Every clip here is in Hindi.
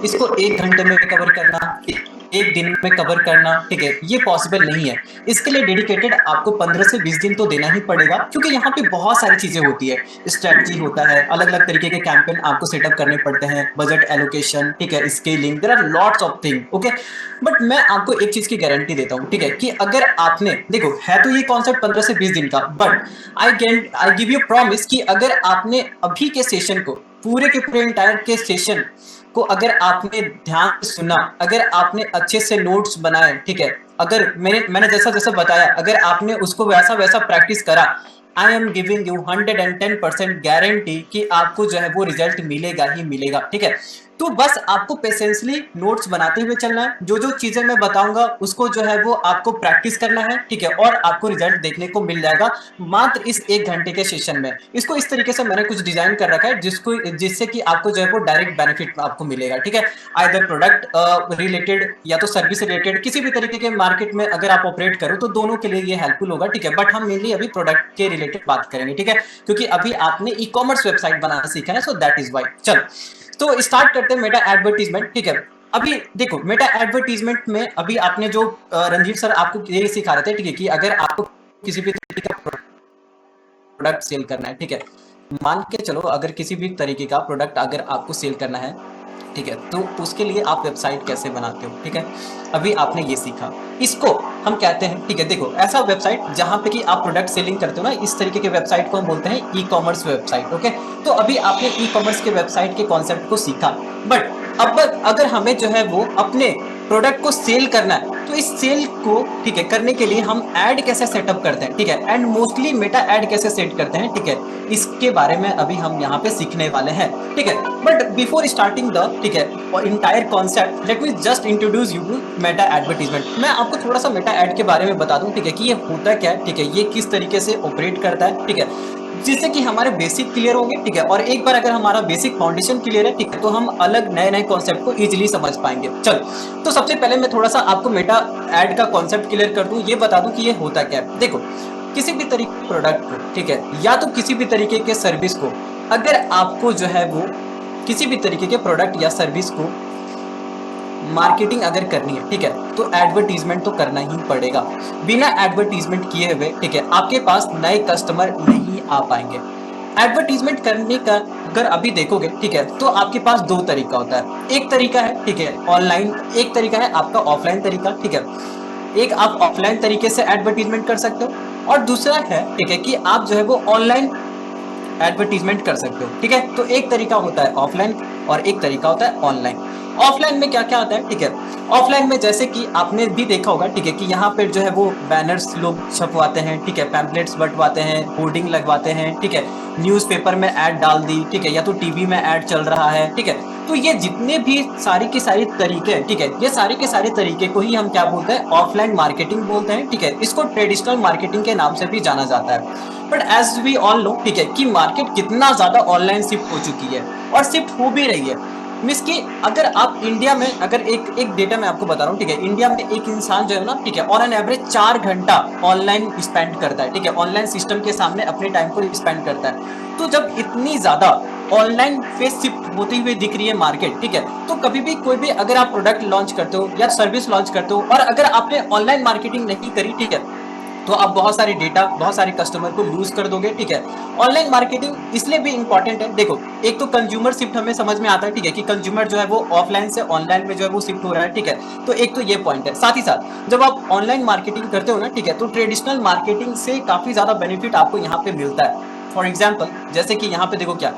इसको 1 घंटे में कवर करना, 1 दिन में कवर करना, ठीक है, ये पॉसिबल नहीं है। इसके लिए डेडिकेटेड आपको 15 से 20 दिन तो देना ही पड़ेगा, क्योंकि यहाँ पे बहुत सारी चीजें होती है। स्ट्रेटजी होता है, अलग-अलग तरीके के कैंपेन आपको सेटअप करने पड़ते हैं, बजट एलोकेशन, ठीक है, scaling, there are lots of thing, okay. But मैं आपको एक चीज की गारंटी देता हूँ, ठीक है, कि अगर आपने देखो है तो ये कॉन्सेप्ट 15 से 20 दिन का, but I give you promise कि अगर आपने अभी के सेशन को पूरे के पूरे इंटायर के सेशन को अगर आपने ध्यान से सुना, अगर आपने अच्छे से नोट्स बनाए, ठीक है, अगर मैंने जैसा जैसा बताया, अगर आपने उसको वैसा वैसा प्रैक्टिस करा, I am giving you 110% guarantee कि आपको जो है वो रिजल्ट मिलेगा ही मिलेगा, ठीक है। तो बस आपको पेशेंसली नोट्स बनाते हुए चलना है, जो जो चीजें मैं बताऊंगा उसको जो है वो आपको प्रैक्टिस करना है, ठीक है, और आपको रिजल्ट देखने को मिल जाएगा मात्र इस 1 घंटे के सेशन में। इसको इस तरीके से मैंने कुछ डिजाइन कर रखा है जिससे कि आपको जो है वो डायरेक्ट बेनिफिट आपको मिलेगा, ठीक है। आइदर प्रोडक्ट रिलेटेड या तो सर्विस रिलेटेड, किसी भी तरीके के मार्केट में अगर आप ऑपरेट करो तो दोनों के लिए ये हेल्पफुल होगा, ठीक है। बट हम मेनली अभी प्रोडक्ट के रिलेटेड बात करेंगे, ठीक है, क्योंकि अभी आपने ई कॉमर्स वेबसाइट बनाना सीखा है, सो दैट इज वाई। चलो, तो स्टार्ट करते हैं मेटा एडवर्टीजमेंट, ठीक है। अभी देखो मेटा एडवर्टीजमेंट में अभी आपने जो रणधीर सर आपको ये सिखा रहे थे, ठीक है, कि अगर आपको किसी भी तरीके का प्रोडक्ट सेल करना है, ठीक है, मान के चलो अगर किसी भी तरीके का प्रोडक्ट अगर आपको सेल करना है, ठीक है, तो उसके लिए आप वेबसाइट कैसे बनाते हो, ठीक है, अभी आपने ये सीखा। इसको हम कहते हैं, ठीक है, देखो ऐसा वेबसाइट जहां पे कि आप प्रोडक्ट सेलिंग करते हो ना, इस तरीके के वेबसाइट को हम बोलते हैं ई कॉमर्स वेबसाइट, ओके। तो अभी आपने ई कॉमर्स के वेबसाइट के कॉन्सेप्ट को सीखा, बट अब अगर हमें जो है वो अपने प्रोडक्ट को सेल करना है, तो इस सेल को, ठीक है, करने के लिए हम ऐड कैसे सेटअप करते हैं, ठीक है, एंड मोस्टली मेटा ऐड कैसे सेट करते हैं, ठीक है, इसके बारे में अभी हम यहाँ पे सीखने वाले हैं, ठीक है। बट बिफोर स्टार्टिंग द, ठीक है, entire concept, let me just introduce you to Meta advertisement. मैं आपको थोड़ा सा मेटा ऐड के बारे में बता दूं, ठीक है, कि ये होता क्या है, ठीक है, ये किस तरीके से ऑपरेट करता है, ठीक है, जिससे कि हमारे बेसिक क्लियर होंगे, ठीक है, और एक बार अगर हमारा बेसिक फाउंडेशन क्लियर है, ठीक है, तो हम अलग नए नए कॉन्सेप्ट को इजीली समझ पाएंगे। चलो, तो सबसे पहले मैं थोड़ा सा आपको मेटा ऐड का कॉन्सेप्ट क्लियर कर दूं, ये बता दूं कि ये होता क्या है। देखो, किसी भी तरीके के प्रोडक्ट को, ठीक है, या तो किसी भी तरीके के सर्विस को, अगर आपको जो है वो किसी भी तरीके के प्रोडक्ट या सर्विस को मार्केटिंग अगर करनी है, ठीक है, तो एडवर्टीजमेंट तो करना ही पड़ेगा। बिना एडवर्टीजमेंट किए हुए, ठीक है, आपके पास नए कस्टमर नहीं आ पाएंगे। एडवर्टीजमेंट करने का अगर अभी देखोगे, ठीक है, तो आपके पास दो तरीका होता है। एक तरीका है, ठीक है, ऑनलाइन, एक तरीका है आपका ऑफलाइन तरीका, ठीक है। एक आप ऑफलाइन तरीके से एडवर्टीजमेंट कर सकते हो, और दूसरा है, ठीक है, कि आप जो है वो ऑनलाइन एडवर्टीजमेंट कर सकते हो, ठीक है। तो एक तरीका होता है ऑफलाइन और एक तरीका होता है ऑनलाइन। ऑफलाइन में क्या क्या आता है, ठीक है, ऑफलाइन में जैसे कि आपने भी देखा होगा, ठीक है, कि यहाँ पे जो है वो बैनर्स लोग छपवाते हैं, ठीक है, पैम्पलेट्स बंटवाते हैं, होर्डिंग लगवाते हैं, ठीक है, न्यूज़पेपर में ऐड डाल दी, ठीक है, या तो टीवी में ऐड चल रहा है, ठीक है। तो ये जितने भी सारी की सारी तरीके हैं, ठीक है, ये सारे के सारे तरीके को ही हम क्या बोलते हैं, ऑफलाइन मार्केटिंग बोलते हैं, ठीक है। इसको ट्रेडिशनल मार्केटिंग के नाम से भी जाना जाता है। But as we all know, ठीक है, कि मार्केट कितना ज्यादा ऑनलाइन शिफ्ट हो चुकी है और शिफ्ट हो भी रही है। मिस कि अगर आप इंडिया में, अगर एक एक डेटा मैं आपको बता रहा हूँ, ठीक है, इंडिया में एक इंसान जो है ना, ठीक है, ऑन एन एवरेज 4 घंटा ऑनलाइन स्पेंड करता है, ठीक है, ऑनलाइन सिस्टम के सामने अपने टाइम को स्पेंड करता है। तो जब इतनी ज्यादा ऑनलाइन पे शिफ्ट होती हुई दिख रही है मार्केट, ठीक है, तो कभी भी कोई भी अगर आप प्रोडक्ट लॉन्च करते हो या सर्विस लॉन्च करते हो और अगर आपने ऑनलाइन मार्केटिंग नहीं करी, ठीक है, तो आप बहुत सारे डेटा, बहुत सारे कस्टमर को लूज कर दोगे, ठीक है। ऑनलाइन मार्केटिंग इसलिए भी इंपॉर्टेंट है, देखो, एक तो कंज्यूमर शिफ्ट हमें समझ में आता है, ठीक है, कि कंज्यूमर जो है वो ऑफलाइन से ऑनलाइन में जो है वो शिफ्ट हो रहा है, ठीक है। तो एक तो ये पॉइंट है। साथ ही साथ जब आप ऑनलाइन मार्केटिंग करते हो ना, ठीक है, तो ट्रेडिशनल मार्केटिंग से काफी ज्यादा बेनिफिट आपको यहाँ पे मिलता है। फॉर एग्जाम्पल, जैसे कि यहाँ पे देखो क्या,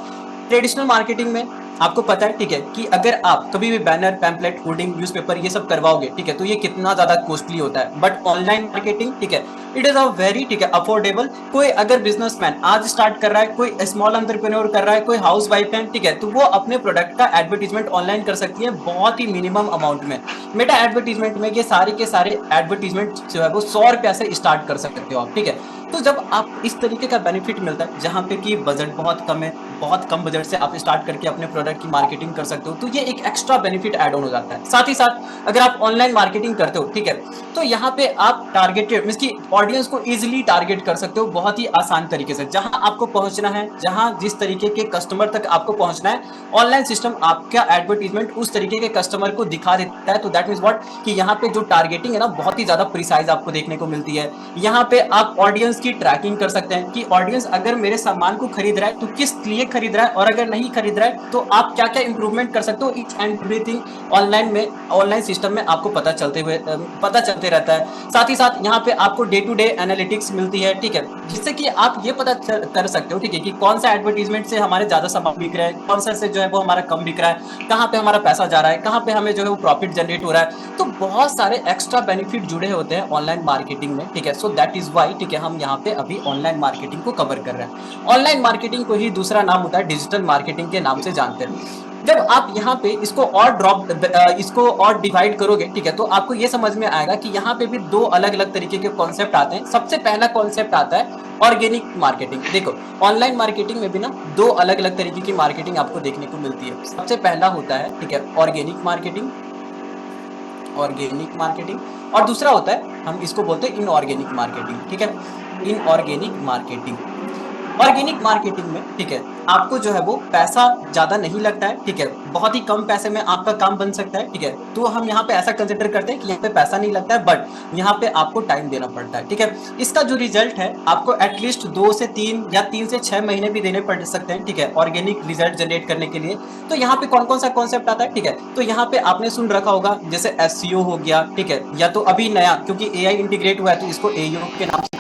ट्रेडिशनल मार्केटिंग में आपको पता है, ठीक है, कि अगर आप कभी भी बैनर, पैम्पलेट, होर्डिंग, न्यूज़पेपर ये सब करवाओगे, ठीक है, तो ये कितना ज्यादा कॉस्टली होता है। बट ऑनलाइन मार्केटिंग, ठीक है, इट इज अ वेरी, ठीक है, अफोर्डेबल। कोई अगर बिजनेसमैन आज स्टार्ट कर रहा है, कोई स्मॉल एंटरप्रेन्योर कर रहा है, कोई हाउस वाइफ है, ठीक है, तो वो अपने प्रोडक्ट का एडवर्टीजमेंट ऑनलाइन कर सकती है बहुत ही मिनिमम अमाउंट में। मेटा एडवर्टीजमेंट में ये सारे के सारे एडवर्टीजमेंट जो है वो 100 रुपया से स्टार्ट कर सकते हो आप, ठीक है। तो जब आप इस तरीके का बेनिफिट मिलता है जहां पे कि बजट बहुत कम है, बहुत कम बजट से आप स्टार्ट करके अपने प्रोडक्ट की मार्केटिंग कर सकते हो। तो ये एक एक्स्ट्रा बेनिफिट ऐड ऑन हो जाता है। साथ ही साथ अगर आप ऑनलाइन मार्केटिंग करते हो, ठीक है, तो यहाँ पे आप टारगेटेड मींस की ऑडियंस को इजीली टारगेट कर सकते हो बहुत ही आसान तरीके से। जहां आपको पहुंचना है, जहां जिस तरीके के कस्टमर तक आपको पहुंचना है, ऑनलाइन सिस्टम आपका एडवर्टीजमेंट उस तरीके के कस्टमर को दिखा देता है। तो दैट मीन्स व्हाट कि यहाँ पे जो टारगेटिंग है ना, बहुत ही ज्यादा प्रिसाइज आपको देखने को मिलती है। यहाँ पे आप ऑडियंस की ट्रैकिंग कर सकते हैं कि ऑडियंस अगर मेरे सामान को खरीद रहा है तो किस लिए खरीद रहा है, और अगर नहीं खरीद रहा है तो आप क्या क्या इंप्रूवमेंट कर सकते हो। ईच एंड एवरीथिंग ऑनलाइन में, ऑनलाइन सिस्टम में आपको पता चलते रहता है। साथ ही साथ यहाँ पे आपको डे टू डे एनालिटिक्स मिलती है, ठीक है, जिससे कि आप ये पता कर सकते हो, ठीक है, कि कौन सा एडवर्टीजमेंट से हमारे ज्यादा सामान बिक रहा है, कौन सा से जो है वो हमारा कम बिक रहा है, कहाँ पे हमारा पैसा जा रहा है, कहाँ पे हमें जो है वो प्रॉफिट जनरेट हो रहा है। तो बहुत सारे एक्स्ट्रा बेनिफिट जुड़े होते हैं ऑनलाइन मार्केटिंग में, ठीक है। सो दैट इज वाई, ठीक है, हम यहाँ पे अभी ऑनलाइन मार्केटिंग को कवर कर रहे हैं। ऑनलाइन मार्केटिंग को ही दूसरा नाम होता है डिजिटल मार्केटिंग के नाम से जानते हैं। जब आप यहाँ पे इसको और डिवाइड करोगे, ठीक है, तो आपको ये समझ में आएगा कि यहाँ पे भी दो अलग अलग तरीके के कॉन्सेप्ट आते हैं। सबसे पहला कॉन्सेप्ट आता है ऑर्गेनिक मार्केटिंग। देखो, ऑनलाइन मार्केटिंग में भी ना दो अलग अलग तरीके की मार्केटिंग आपको देखने को मिलती है। सबसे पहला होता है, ठीक है, ऑर्गेनिक मार्केटिंग, ऑर्गेनिक मार्केटिंग, और दूसरा होता है, हम इसको बोलते हैं इनऑर्गेनिक मार्केटिंग, ठीक है, इनऑर्गेनिक मार्केटिंग। ऑर्गेनिक मार्केटिंग में, ठीक है, आपको जो है वो पैसा ज्यादा नहीं लगता है, ठीक है, बहुत ही कम पैसे में आपका काम बन सकता है, ठीक है। तो हम यहाँ पे ऐसा कंसिडर करते हैं कि यहाँ पे पैसा नहीं लगता है, बट यहाँ पे आपको टाइम देना पड़ता है, ठीक है। इसका जो रिजल्ट है आपको एटलीस्ट 2 से 3 या 3 से 6 महीने भी देने पड़ सकते हैं, ठीक है, ऑर्गेनिक रिजल्ट जनरेट करने के लिए। तो यहाँ पे कौन कौन सा कॉन्सेप्ट आता है, ठीक है, तो यहाँ पे आपने सुन रखा होगा जैसे एसईओ हो गया, ठीक है, या तो अभी नया क्योंकि एआई इंटीग्रेट हुआ है तो इसको एईओ के नाम से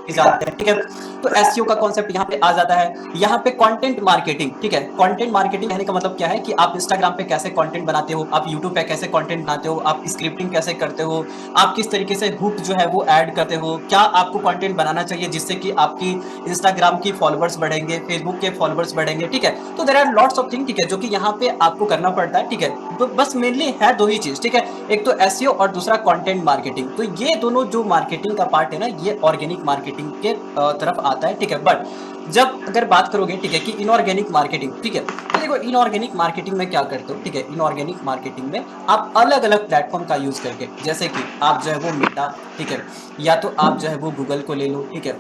जाते हैं, ठीक है। तो एसईओ का कॉन्सेप्ट यहाँ पे आ जाता है। यहाँ पे कंटेंट मार्केटिंग, ठीक है, कंटेंट मार्केटिंग कहने का मतलब क्या है कि आप इंस्टाग्राम पे कैसे कंटेंट बनाते हो, आप यूट्यूब पे कैसे कंटेंट बनाते हो, आप स्क्रिप्टिंग कैसे करते हो, आप किस तरीके से हुक जो है वो ऐड करते हो, क्या आपको कंटेंट बनाना चाहिए जिससे कि आपकी इंस्टाग्राम की फॉलोवर्स बढ़ेंगे, फेसबुक के फॉलोवर्स बढ़ेंगे, ठीक है। तो there are lots of thing, ठीक है, जो कि यहाँ पे आपको करना पड़ता है, ठीक है। तो बस मेनली है दो ही चीज, ठीक है, एक तो एसईओ और दूसरा कंटेंट मार्केटिंग। तो ये दोनों जो मार्केटिंग का पार्ट है ना, ये ऑर्गेनिक मार्केटिंग के तरफ आता है, ठीक है। बट जब अगर बात करोगे, ठीक है, कि इनऑर्गेनिक मार्केटिंग, ठीक है, तो देखो इनऑर्गेनिक मार्केटिंग में क्या करते हो, ठीक है, इनऑर्गेनिक मार्केटिंग में आप अलग अलग प्लेटफॉर्म का यूज करके, जैसे कि आप जो है वो मेटा, ठीक है, या तो आप जो है वो गूगल को ले लो, ठीक है,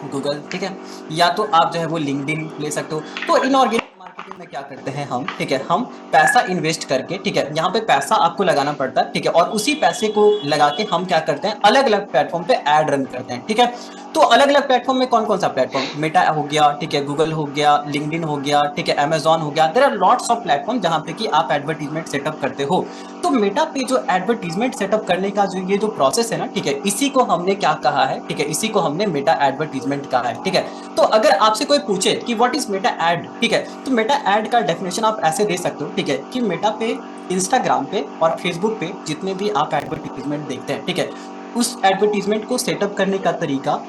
गूगल, ठीक है, या तो आप जो है वो लिंक्डइन ले सकते हो। तो इनऑर्गेनिक मार्केटिंग में क्या करते हैं हम, ठीक है, हम पैसा इन्वेस्ट करके, ठीक है, यहाँ पे पैसा आपको लगाना पड़ता है, ठीक है, और उसी पैसे को लगा के हम क्या करते हैं, अलग अलग प्लेटफॉर्म पे ऐड रन करते हैं, ठीक है। तो अलग अलग प्लेटफॉर्म में कौन कौन सा प्लेटफॉर्म, मेटा हो गया, ठीक है, गूगल हो गया, लिंक्डइन हो गया, ठीक है, अमेजॉन हो गया, there are lots of platform जहां पे कि आप एडवर्टीजमेंट सेटअप करते हो। तो मेटा पे जो एडवर्टीजमेंट सेटअप करने का जो ये जो प्रोसेस है ना, ठीक है, इसी को हमने क्या कहा है, ठीक है, इसी को हमने मेटा एडवर्टीजमेंट कहा है, ठीक है। तो अगर आपसे कोई पूछे कि व्हाट इज मेटा एड, ठीक है, तो मेटा एड का डेफिनेशन आप ऐसे दे सकते हो, ठीक है, कि मेटा पे, इंस्टाग्राम पे और फेसबुक पे जितने भी आप एडवर्टीजमेंट देखते हैं, ठीक है, उस एडवर्टीजमेंट को सेटअप करने का तरीका,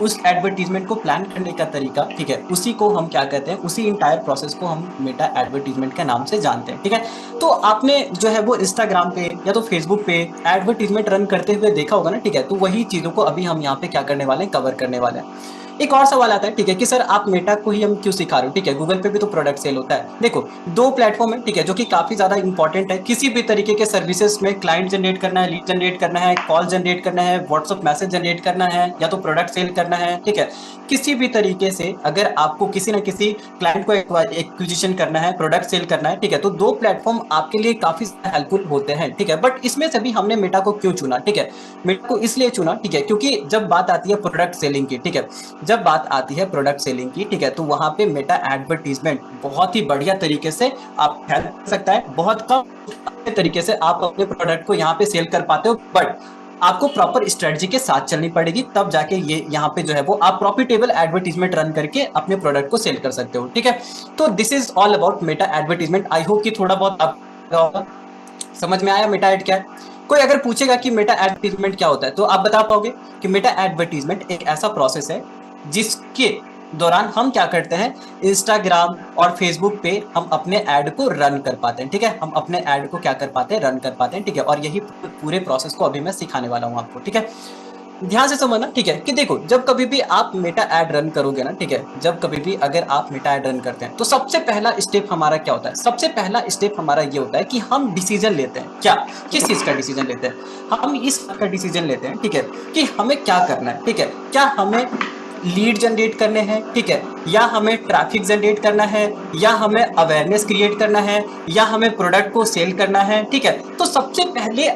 उस एडवर्टीजमेंट को प्लान करने का तरीका, ठीक है, उसी को हम क्या कहते हैं, उसी इंटायर प्रोसेस को हम मेटा एडवर्टीजमेंट के नाम से जानते हैं, ठीक है। तो आपने जो है वो इंस्टाग्राम पे या तो फेसबुक पे एडवर्टीजमेंट रन करते हुए देखा होगा ना, ठीक है। तो वही चीजों को अभी हम यहाँ पे क्या करने वाले हैं, कवर करने वाले हैं। एक और सवाल आता है, ठीक है, कि सर आप मेटा को ही हम क्यों सिखा रहे हो, ठीक है, गूगल पे भी तो प्रोडक्ट सेल होता है। देखो, दो प्लेटफॉर्म है, ठीक है, जो कि काफी ज्यादा इंपॉर्टेंट है किसी भी तरीके के सर्विसेज में। क्लाइंट जनरेट करना है, लीड जनरेट करना है, कॉल जनरेट करना है, व्हाट्सअप मैसेज जनरेट करना है, या तो प्रोडक्ट सेल करना है, ठीक है, किसी भी तरीके से अगर आपको किसी ना किसी क्लाइंट को एक्विजिशन करना है, प्रोडक्ट सेल करना है, ठीक है, तो दो प्लेटफॉर्म आपके लिए काफी हेल्पफुल होते हैं, ठीक है। बट इसमें से भी हमने मेटा को क्यों चुना, ठीक है, मेटा को इसलिए चुना, ठीक है, क्योंकि जब बात आती है प्रोडक्ट सेलिंग की, ठीक है, जब बात आती है प्रोडक्ट सेलिंग की, ठीक है, तो वहां पे मेटा एडवर्टीजमेंट बहुत ही बढ़िया तरीके से आप हेल्प कर सकता है। बहुत कम तरीके से आप अपने प्रोडक्ट को यहाँ पे सेल कर पाते हो, बट आपको प्रॉपर स्ट्रेटजी के साथ चलनी पड़ेगी, तब जाके ये यहाँ पे जो है वो आप प्रॉफिटेबल एडवर्टीजमेंट रन करके अपने प्रोडक्ट को सेल कर सकते हो, ठीक है। तो this is all about Meta advertisement. I hope कि थोड़ा बहुत आप समझ में आया मेटा एड क्या है। कोई अगर पूछेगा कि मेटा एडवर्टीजमेंट क्या होता है, तो आप बता पाओगे कि मेटा एडवर्टीजमेंट एक ऐसा प्रोसेस है जिसके दौरान हम क्या करते हैं, इंस्टाग्राम और फेसबुक पे हम अपने ऐड को रन कर पाते हैं, ठीक है, हम अपने ऐड को क्या कर पाते हैं, रन कर पाते हैं, ठीक है। और यही पूरे प्रोसेस को अभी मैं सिखाने वाला हूं आपको, ठीक है। ध्यान से समझना, ठीक है, कि देखो जब कभी भी आप मेटा ऐड रन करोगे ना, ठीक है, जब कभी भी अगर आप मेटा ऐड रन करते हैं तो सबसे पहला स्टेप हमारा क्या होता है? सबसे पहला स्टेप हमारा ये होता है कि हम डिसीजन लेते हैं। क्या? किस चीज का डिसीजन लेते हैं? हम इस बात का डिसीजन लेते हैं, ठीक है, कि हमें क्या करना है, ठीक है, क्या हमें लीड जनरेट करने हैं, ठीक है, या हमें ट्रैफिक जनरेट करना है, या हमें अवेयरनेस क्रिएट करना है, या हमें प्रोडक्ट को सेल करना है, ठीक है। तो सबसे पहले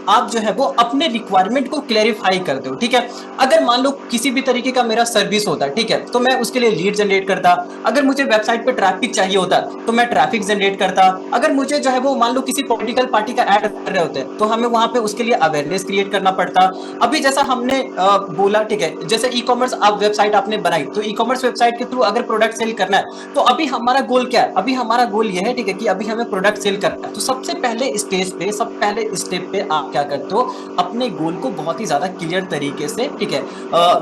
आप जो है वो अपने रिक्वायरमेंट को क्लेरिफाई करते हो, ठीक है। अगर मान लो किसी भी तरीके का मेरा सर्विस होता है, ठीक है, तो मैं उसके लिए लीड जनरेट करता। अगर मुझे वेबसाइट पे ट्रैफिक चाहिए होता तो मैं ट्रैफिक जनरेट करता। अगर मुझे जो है वो मान लो किसी पॉलिटिकल पार्टी का ऐड कर रहे होते हैं तो हमें वहां पे उसके लिए अवेयरनेस क्रिएट करना पड़ता। अभी जैसा हमने बोला, ठीक है, जैसे ई कॉमर्स आप वेबसाइट आपने बनाई, तो ई कॉमर्स वेबसाइट के थ्रू अगर प्रोडक्ट सेल करना है तो अभी हमारा गोल क्या है? अभी हमारा गोल ये है, ठीक है, कि अभी हमें प्रोडक्ट सेल करना है। तो सबसे पहले स्टेज पे, सब पहले स्टेप पे आप क्या करते हो? अपने गोल को बहुत ही ज्यादा क्लियर तरीके से, ठीक है,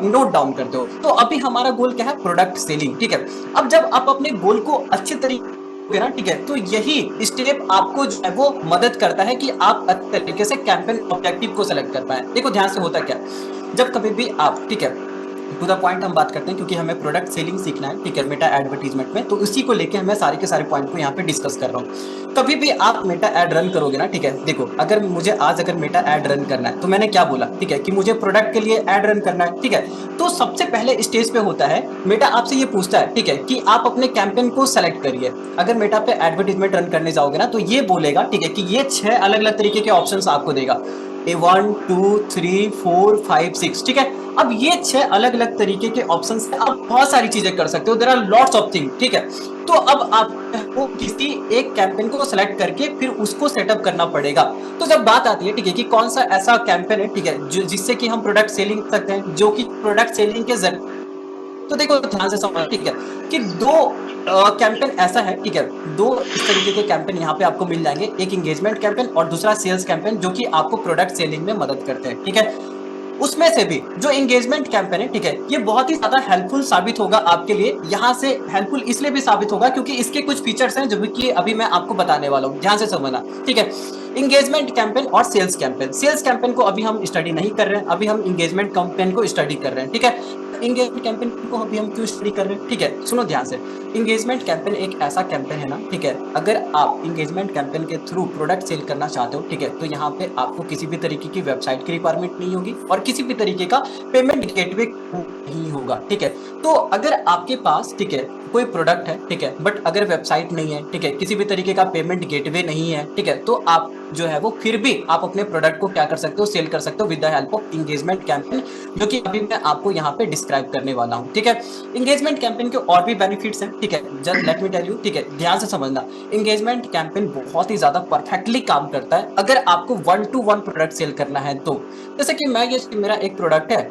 नोट डाउन करते हो। तो अभी हमारा गोल क्या है? प्रोडक्ट सेलिंग, ठीक है। अब जब आप अपने गोल को अच्छे तरीके ना, ठीक है, तो यही स्टेप आपको जो है वो मदद करता है कि आप अच्छे तरीके से कैंपेन ऑब्जेक्टिव को सेलेक्ट कर पाए। देखो ध्यान से होता क्या, जब कभी भी आप, ठीक है, टू द पॉइंट हम बात करते हैं क्योंकि हमें प्रोडक्ट सेलिंग सीखना है, ठीक है, मेटा एडवर्टीजमेंट में, तो उसी को लेके मैं सारे के सारे पॉइंट को यहाँ पे डिस्कस कर रहा हूँ। कभी भी आप मेटा एड रन करोगे ना, ठीक है, देखो अगर मुझे आज अगर मेटा एड रन करना है तो मैंने क्या बोला, ठीक है, कि मुझे प्रोडक्ट के लिए एड रन करना है, ठीक है। तो सबसे पहले स्टेज पे होता है, मेटा आपसे ये पूछता है, ठीक है, कि आप अपने कैंपेन को सेलेक्ट करिए। अगर मेटा पे एडवर्टीजमेंट रन करने जाओगे ना तो ये बोलेगा, ठीक है, कि ये 6 अलग अलग तरीके के ऑप्शंस आपको देगा, ए 1 2 3 4 5 6, ठीक है। अब ये 6 अलग अलग तरीके के ऑप्शन से आप बहुत सारी चीजें कर सकते हो, there are lots of thing, ठीक है। तो अब आपको किसी एक कैंपेन को सेलेक्ट करके फिर उसको सेटअप करना पड़ेगा। तो जब बात आती है, ठीक है, कि कौन सा ऐसा कैंपेन है, ठीक है, जिससे कि हम प्रोडक्ट सेलिंग कर सकते हैं, जो कि प्रोडक्ट सेलिंग के जरिए, तो देखो ध्यान से समझ, ठीक है, कि दो कैंपेन ऐसा है, ठीक है, दो इस तरीके के कैंपेन यहाँ पे आपको मिल जाएंगे, एक एंगेजमेंट कैंपेन और दूसरा सेल्स कैंपेन, जो कि आपको प्रोडक्ट सेलिंग में मदद करते हैं, ठीक है। उसमें से भी जो एंगेजमेंट कैंपेन है, ठीक है, ये बहुत ही ज्यादा हेल्पफुल साबित होगा आपके लिए। यहाँ से हेल्पफुल इसलिए भी साबित होगा क्योंकि इसके कुछ फीचर्स हैं जो कि अभी मैं आपको बताने वाला हूँ, ध्यान से समझना, ठीक है। एंगेजमेंट कैंपेन और सेल्स कैंपेन, सेल्स कैंपेन को अभी हम स्टडी नहीं कर रहे हैं, अभी हम एंगेजमेंट कैंपेन को स्टडी कर रहे हैं, ठीक है। एंगेजमेंट कैंपेन को अभी हम क्यों स्टडी कर रहे हैं, ठीक है, सुनो ध्यान से। एंगेजमेंट कैंपेन एक ऐसा कैंपेन है ना, ठीक है, अगर आप एंगेजमेंट कैंपेन के थ्रू प्रोडक्ट सेल करना चाहते हो, ठीक है, तो यहाँ पे आपको किसी भी तरीके की वेबसाइट की रिक्वायरमेंट नहीं होगी और किसी भी तरीके का पेमेंट गेटवे नहीं होगा, ठीक है। तो अगर आपके पास, ठीक है, कोई प्रोडक्ट है, ठीक है, बट अगर वेबसाइट नहीं है, ठीक है, किसी भी तरीके का पेमेंट गेटवे नहीं है, ठीक है, तो आप जो है वो फिर भी आप अपने प्रोडक्ट को क्या कर सकते हो? सेल कर सकते हो with the help of engagement campaign, जो कि अभी मैं आपको यहाँ पे डिस्क्राइब करने वाला हूँ, ठीक है। एंगेजमेंट कैंपेन के और भी बेनिफिट्स हैं, ठीक है, just let me tell you, ठीक है, ध्यान से समझना। एंगेजमेंट कैंपेन बहुत ही ज्यादा परफेक्टली काम करता है अगर आपको 1-to-1 प्रोडक्ट सेल करना है तो। जैसे कि मैं, ये मेरा एक प्रोडक्ट है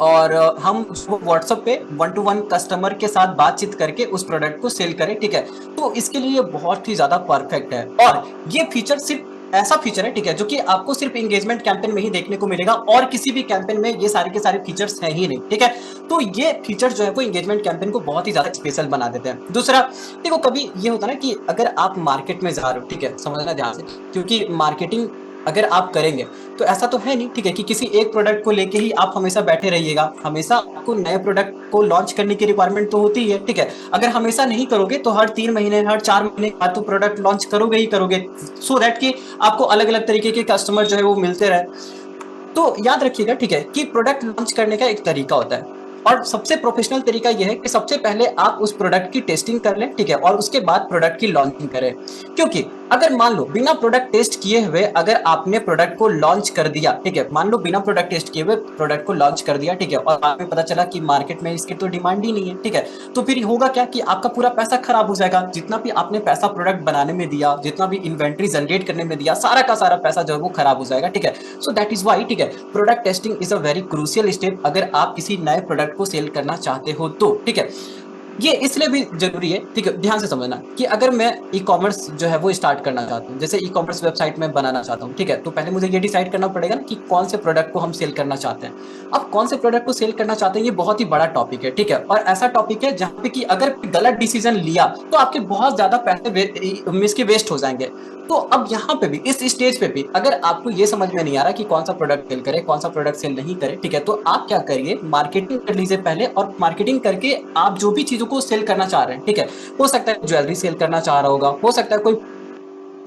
और हम व्हाट्सएप पे 1-to-1 कस्टमर के साथ बातचीत करके उस प्रोडक्ट को सेल करें, ठीक है, तो इसके लिए बहुत ही ज्यादा परफेक्ट है। और ये फीचर सिर्फ ऐसा फीचर है, ठीक है, जो कि आपको सिर्फ एंगेजमेंट कैंपेन में ही देखने को मिलेगा और किसी भी कैंपेन में ये सारे के सारे फीचर्स हैं ही नहीं, ठीक है। तो ये फीचर जो है वो एंगेजमेंट कैंपेन को बहुत ही ज्यादा स्पेशल बना देते हैं। दूसरा, देखो कभी ये होता है ना कि अगर आप मार्केट में जा रहे हो, ठीक है, समझना ध्यान से, क्योंकि मार्केटिंग अगर आप करेंगे तो ऐसा तो है नहीं, ठीक है, कि किसी एक प्रोडक्ट को लेके ही आप हमेशा बैठे रहिएगा। हमेशा आपको नए प्रोडक्ट को लॉन्च करने की रिक्वायरमेंट तो होती है, ठीक है। अगर हमेशा नहीं करोगे तो हर 3 महीने, हर 4 महीने बाद तो प्रोडक्ट लॉन्च करोगे ही करोगे, सो दैट कि आपको अलग अलग तरीके के कस्टमर जो है वो मिलते रहे। तो याद रखिएगा, ठीक है, कि प्रोडक्ट लॉन्च करने का एक तरीका होता है और सबसे प्रोफेशनल तरीका यह है कि सबसे पहले आप उस प्रोडक्ट की टेस्टिंग कर लें, ठीक है, और उसके बाद प्रोडक्ट की लॉन्चिंग करें। क्योंकि अगर मान लो बिना प्रोडक्ट टेस्ट किए हुए अगर आपने प्रोडक्ट को लॉन्च कर दिया, ठीक है, मान लो बिना प्रोडक्ट टेस्ट किए हुए प्रोडक्ट को लॉन्च कर दिया, ठीक है, और बाद में पता चला कि मार्केट में इसकी तो डिमांड ही नहीं है, ठीक है, तो फिर होगा क्या कि आपका पूरा पैसा खराब हो जाएगा। जितना भी आपने पैसा प्रोडक्ट बनाने में दिया, जितना भी इन्वेंट्री जनरेट करने में दिया, सारा का सारा पैसा जो है वो खराब हो जाएगा, ठीक है। सो दैट इज वाई, ठीक है, product testing is a very crucial step अगर आप किसी नए प्रोडक्ट को सेल करना चाहते हो तो, ठीक है। ये इसलिए भी ज़रूरी है, ठीक है, ध्यान से समझना कि अगर मैं ई-कॉमर्स जो है वो स्टार्ट करना चाहता हूँ, जैसे ई-कॉमर्स वेबसाइट मैं बनाना चाहता हूँ, ठीक है? तो पहले मुझे ये डिसाइड करना पड़ेगा ना कि कौन से प्रोडक्ट को हम सेल करना चाहते हैं। अब कौन से प्रोडक्ट को सेल करना चाहते हैं, ये बहुत ही बड़ा टॉपिक है, ठीक है? और ऐसा टॉपिक है जहाँ पे कि अगर गलत डिसीज़न लिया, तो आपके बहुत ज़्यादा पैसे मीन्स कि वेस्ट हो जाएँगे। तो अब यहाँ पे भी, इस स्टेज पे भी अगर आपको ये समझ में नहीं आ रहा कि कौन सा प्रोडक्ट सेल करें, कौन सा प्रोडक्ट सेल नहीं करें, ठीक है? तो आप क्या करिए, मार्केटिंग कर लीजिए पहले, और मार्केटिंग करके आप जो भी चीज़ों को सेल करना चाह रहे हैं, ठीक है? हो सकता है ज्वेलरी सेल करना चाह रहा होगा, हो सकता है कोई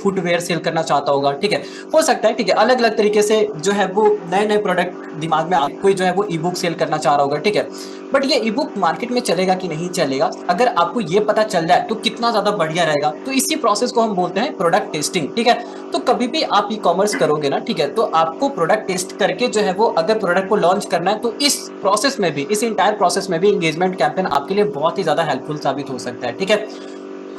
फुटवियर सेल करना चाहता होगा, ठीक है? हो सकता है, ठीक है, अलग-अलग तरीके से जो है वो नए-नए प्रोडक्ट दिमाग में कोई जो है वो ई-बुक सेल करना चाह रहा होगा, ठीक है? बट ये ई-बुक मार्केट में चलेगा कि नहीं चलेगा, अगर आपको ये पता चल जाए तो कितना ज़्यादा बढ़िया रहेगा। तो इसी प्रोसेस को हम बोलते हैं प्रोडक्ट टेस्टिंग, ठीक है? तो कभी भी आप ई-कॉमर्स करोगे ना, ठीक है? तो आपको प्रोडक्ट टेस्ट करके जो है वो अगर प्रोडक्ट को लॉन्च करना है, तो इस प्रोसेस में भी, इस एंटायर प्रोसेस में भी एंगेजमेंट कैंपेन आपके लिए बहुत ही ज़्यादा हेल्पफुल साबित हो सकता है, ठीक है?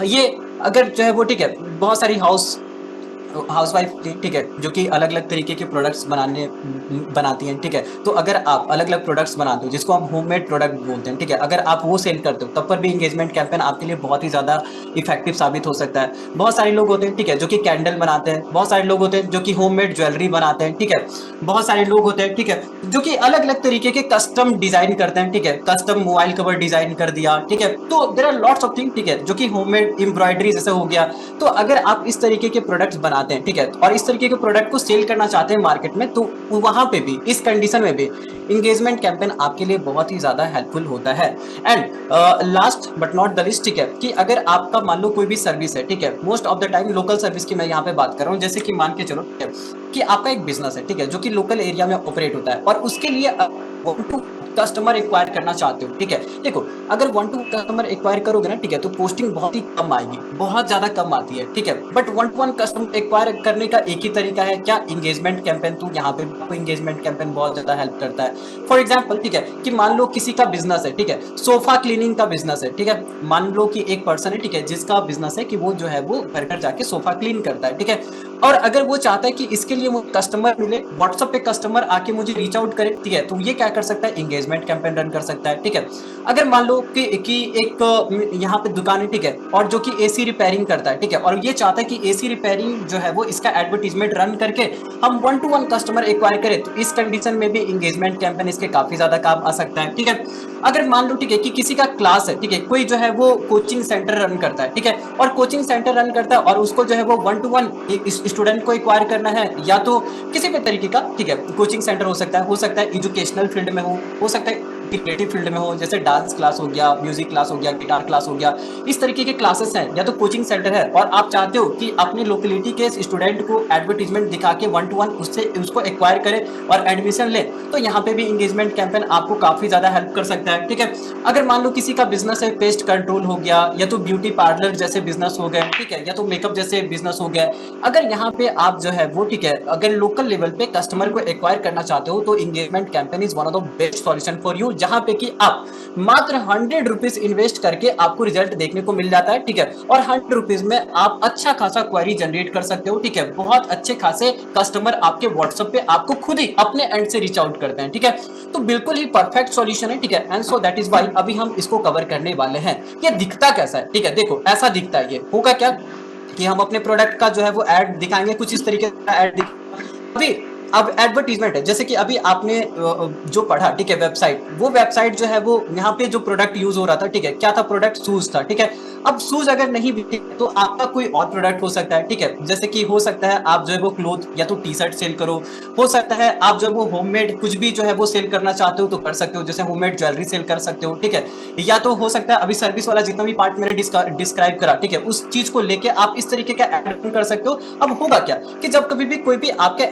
ये अगर जो है वो, ठीक है, बहुत सारी हाउसवाइफ थी, ठीक है, जो कि अलग-अलग तरीके के प्रोडक्ट्स बनाती हैं, ठीक है? तो अगर आप अलग-अलग प्रोडक्ट्स बनाते हो, जिसको हम होममेड प्रोडक्ट बोलते हैं, ठीक है? अगर आप वो सेल करते हो, तब पर भी एंगेजमेंट कैंपेन आपके लिए बहुत ही ज़्यादा इफ़ेक्टिव साबित हो सकता है। बहुत सारे लोग होते हैं, ठीक है, जो कि कैंडल बनाते हैं, बहुत सारे लोग होते हैं, जो कि होममेड ज्वेलरी बनाते हैं, ठीक है? बहुत सारे लोग होते हैं, ठीक है, जो कि अलग-अलग तरीके के कस्टम डिज़ाइन करते हैं, ठीक है? कस्टम मोबाइल कवर डिज़ाइन कर दिया, ठीक है? तो there are lots of thing, ठीक है, जो कि होममेड एम्ब्रॉयडरी जैसे हो गया। तो अगर आप इस तरीके के प्रोडक्ट्स बनाते हैं, ठीक है, और इस तरीके के प्रोडक्ट को सेल करना चाहते हैं मार्केट में, तो वहाँ पे भी, इस कंडीशन में भी एंगेजमेंट कैंपेन आपके लिए बहुत ही ज़्यादा हेल्पफुल होता है। And last but not the least, ठीक है, कि अगर आपका मान लो कोई भी सर्विस है, ठीक है, most of the time local service की मैं यहाँ पे बात कर रहा हूँ, जैसे कि मान के चलो, ठीक है, कि आपका एक बिजनेस है, ठीक है, जो कि लोकल एरिया में ऑपरेट होता है, और उसके लिए वन टू कस्टमर एक्वायर करना चाहते हो, ठीक है? देखो, अगर वन टू कस्टमर एक्वायर करोगे ना, ठीक है, तो पोस्टिंग बहुत ही कम आएगी, बहुत ज़्यादा कम आती है, ठीक है? But one two one customer acquire करने का एक ही तरीका है, क्या? Engagement campaign. तो यहाँ पे आपको एंगेजमेंट कैंपेन बहुत ज़्यादा हेल्प करता है। फॉर एग्जाम्पल, ठीक है, कि मान लो किसी का बिजनेस है, ठीक है, सोफा क्लीनिंग का बिजनेस है, ठीक है? मान लो कि एक पर्सन है, ठीक है, जिसका बिजनेस है कि वो जो है वो घर घर जाके सोफा क्लीन करता है, ठीक है? और अगर वो चाहता है कि इसके लिए मुझे कस्टमर मिले, व्हाट्सएप पे कस्टमर आके मुझे रीच आउट करे, ठीक है, तो ये क्या कर सकता है? एंगेजमेंट कैंपेन रन कर सकता है, ठीक है? अगर मान लो कि एक यहाँ पे दुकान है, ठीक है, और जो कि एसी रिपेयरिंग करता है, ठीक है, और ये चाहता है कि एसी रिपेयरिंग जो है वो इसका एडवर्टीजमेंट रन करके हम one two one customer acquire करें, तो इस कंडीशन में भी एंगेजमेंट कैंपेन इसके काफी ज्यादा काम आ सकता है, ठीक है? अगर मान लो, ठीक है, कि किसी का क्लास है, ठीक है, कोई जो है वो कोचिंग सेंटर रन करता है, ठीक है, और कोचिंग सेंटर रन करता है, और उसको जो है वो वन टू वन स्टूडेंट को एक्वायर करना है, या तो किसी भी तरीके का, ठीक है, कोचिंग सेंटर हो सकता है एजुकेशनल फील्ड में हो सकता है क्रिएटिव फील्ड में हो, जैसे डांस क्लास हो गया, म्यूजिक क्लास हो गया, गिटार क्लास हो गया, इस तरीके के क्लासेस हैं, या तो कोचिंग सेंटर है, और आप चाहते हो कि अपनी लोकेलिटी के स्टूडेंट को एडवर्टीजमेंट दिखा के वन टू वन उससे उसको एक्वायर करे और एडमिशन ले, तो यहाँ पे भी एंगेजमेंट कैंपेन आपको काफी ज्यादा हेल्प कर सकता है, ठीक है? अगर मान लो किसी का बिजनेस है, पेस्ट कंट्रोल हो गया, या तो ब्यूटी पार्लर जैसे बिजनेस हो गए, ठीक है, या तो मेकअप जैसे बिजनेस हो गया, अगर यहाँ पे आप जो है वो, ठीक है, अगर लोकल लेवल पे कस्टमर को एक्वायर करना चाहते हो, तो engagement campaign is one of the best solution for you, जहां पे कि आप मात्र 100 रुपीज इन्वेस्ट करके आपको रिजल्ट देखने को मिल जाता है, ठीक है, और 100 रुपीज में आप अच्छा खासा क्वेरी जनरेट कर सकते हो, ठीक है, बहुत अच्छे खासे कस्टमर आपके व्हाट्सएप पे आपको खुद ही अपने एंड से रीच आउट करते हैं, ठीक है? तो बिल्कुल ही परफेक्ट सॉल्यूशन है, ठीक है, and so that is why अभी हम इसको कवर करने वाले हैं। ये दिखता कैसा है, ठीक है, देखो ऐसा दिखता है, ये होगा क्या कि हम अपने प्रोडक्ट का जो है वो ऐड दिखाएंगे, कुछ इस तरीके का ऐड दिखाएंगे। अभी अब एडवर्टीजमेंट है, जैसे कि अभी आपने जो पढ़ा, ठीक है, वेबसाइट, वो वेबसाइट जो है वो यहाँ पे जो प्रोडक्ट यूज हो रहा था, ठीक है, क्या था? प्रोडक्ट शूज था, ठीक है? अब शूज अगर नहीं बिके तो आपका कोई और प्रोडक्ट हो सकता है, ठीक है, जैसे कि हो सकता है आप जो है वो क्लोथ या तो टी शर्ट सेल करो, हो सकता है आप जो है वो होममेड कुछ भी जो है वो सेल करना चाहते हो तो कर सकते हो, जैसे होममेड ज्वेलरी सेल कर सकते हो, ठीक है, या तो हो सकता है अभी सर्विस वाला जितना भी पार्ट मैंने डिस्क्राइब करा, ठीक है, उस चीज को लेके आप इस तरीके का एड कर सकते हो। अब होगा क्या कि जब कभी भी कोई भी आपके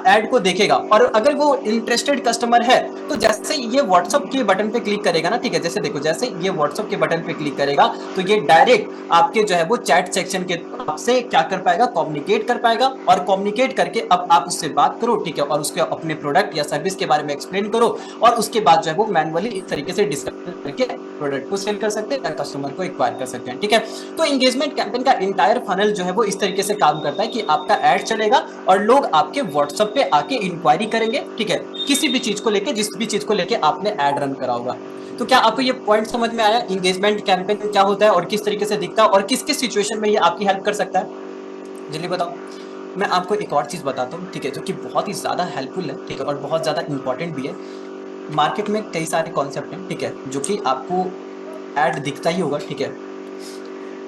ऐड को देखेगा, और अगर वो इंटरेस्टेड कस्टमर है, तो जैसे ये व्हाट्सएप के बटन पे क्लिक करेगा ना, ठीक है, जैसे देखो, जैसे ये व्हाट्सएप के बटन पे क्लिक करेगा, तो ये डायरेक्ट आपके जो है वो चैट सेक्शन के आपसे क्या कर पाएगा? कम्युनिकेट कर पाएगा, और कम्युनिकेट करके अब आप उससे बात करो, ठीक है, और उसके अपने प्रोडक्ट या सर्विस के बारे में एक्सप्लेन करो, और उसके बाद जो है वो मैनुअली इस तरीके से डिस्कस करके प्रोडक्ट को सेल कर सकते हैं या कस्टमर को एक्वायर कर सकते हैं, ठीक है। तो एंगेजमेंट कैंपेन का इंटायर फनल जो है वो इस तरीके से काम करता है कि आपका एड चलेगा और लोग आपके व्हाट्सएप पे आके इंक्वायरी करेंगे, ठीक है, किसी भी चीज को लेके, जिस भी चीज को लेके आपने एड रन करा होगा। तो क्या आपको ये पॉइंट समझ में आया, एंगेजमेंट कैंपेन क्या होता है और किस तरीके से दिखता है और किस किस सिचुएशन में ये आपकी हेल्प कर सकता है? जल्दी बताओ। मैं आपको एक और चीज़ बताता हूँ, ठीक है, जो कि बहुत ही ज़्यादा हेल्पफुल है, ठीक है, और बहुत ज़्यादा इंपॉर्टेंट भी है। मार्केट में कई सारे कॉन्सेप्ट हैं, ठीक है, जो कि आपको ऐड दिखता ही होगा, ठीक है,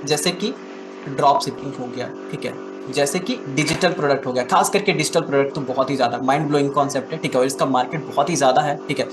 जैसे कि ड्रॉप शिपिंग हो गया, ठीक है, जैसे कि डिजिटल प्रोडक्ट हो गया, खास करके डिजिटल प्रोडक्ट तो बहुत ही ज़्यादा माइंड ब्लोइंग कॉन्सेप्ट है, ठीक है, और इसका मार्केट बहुत ही ज़्यादा है, ठीक है।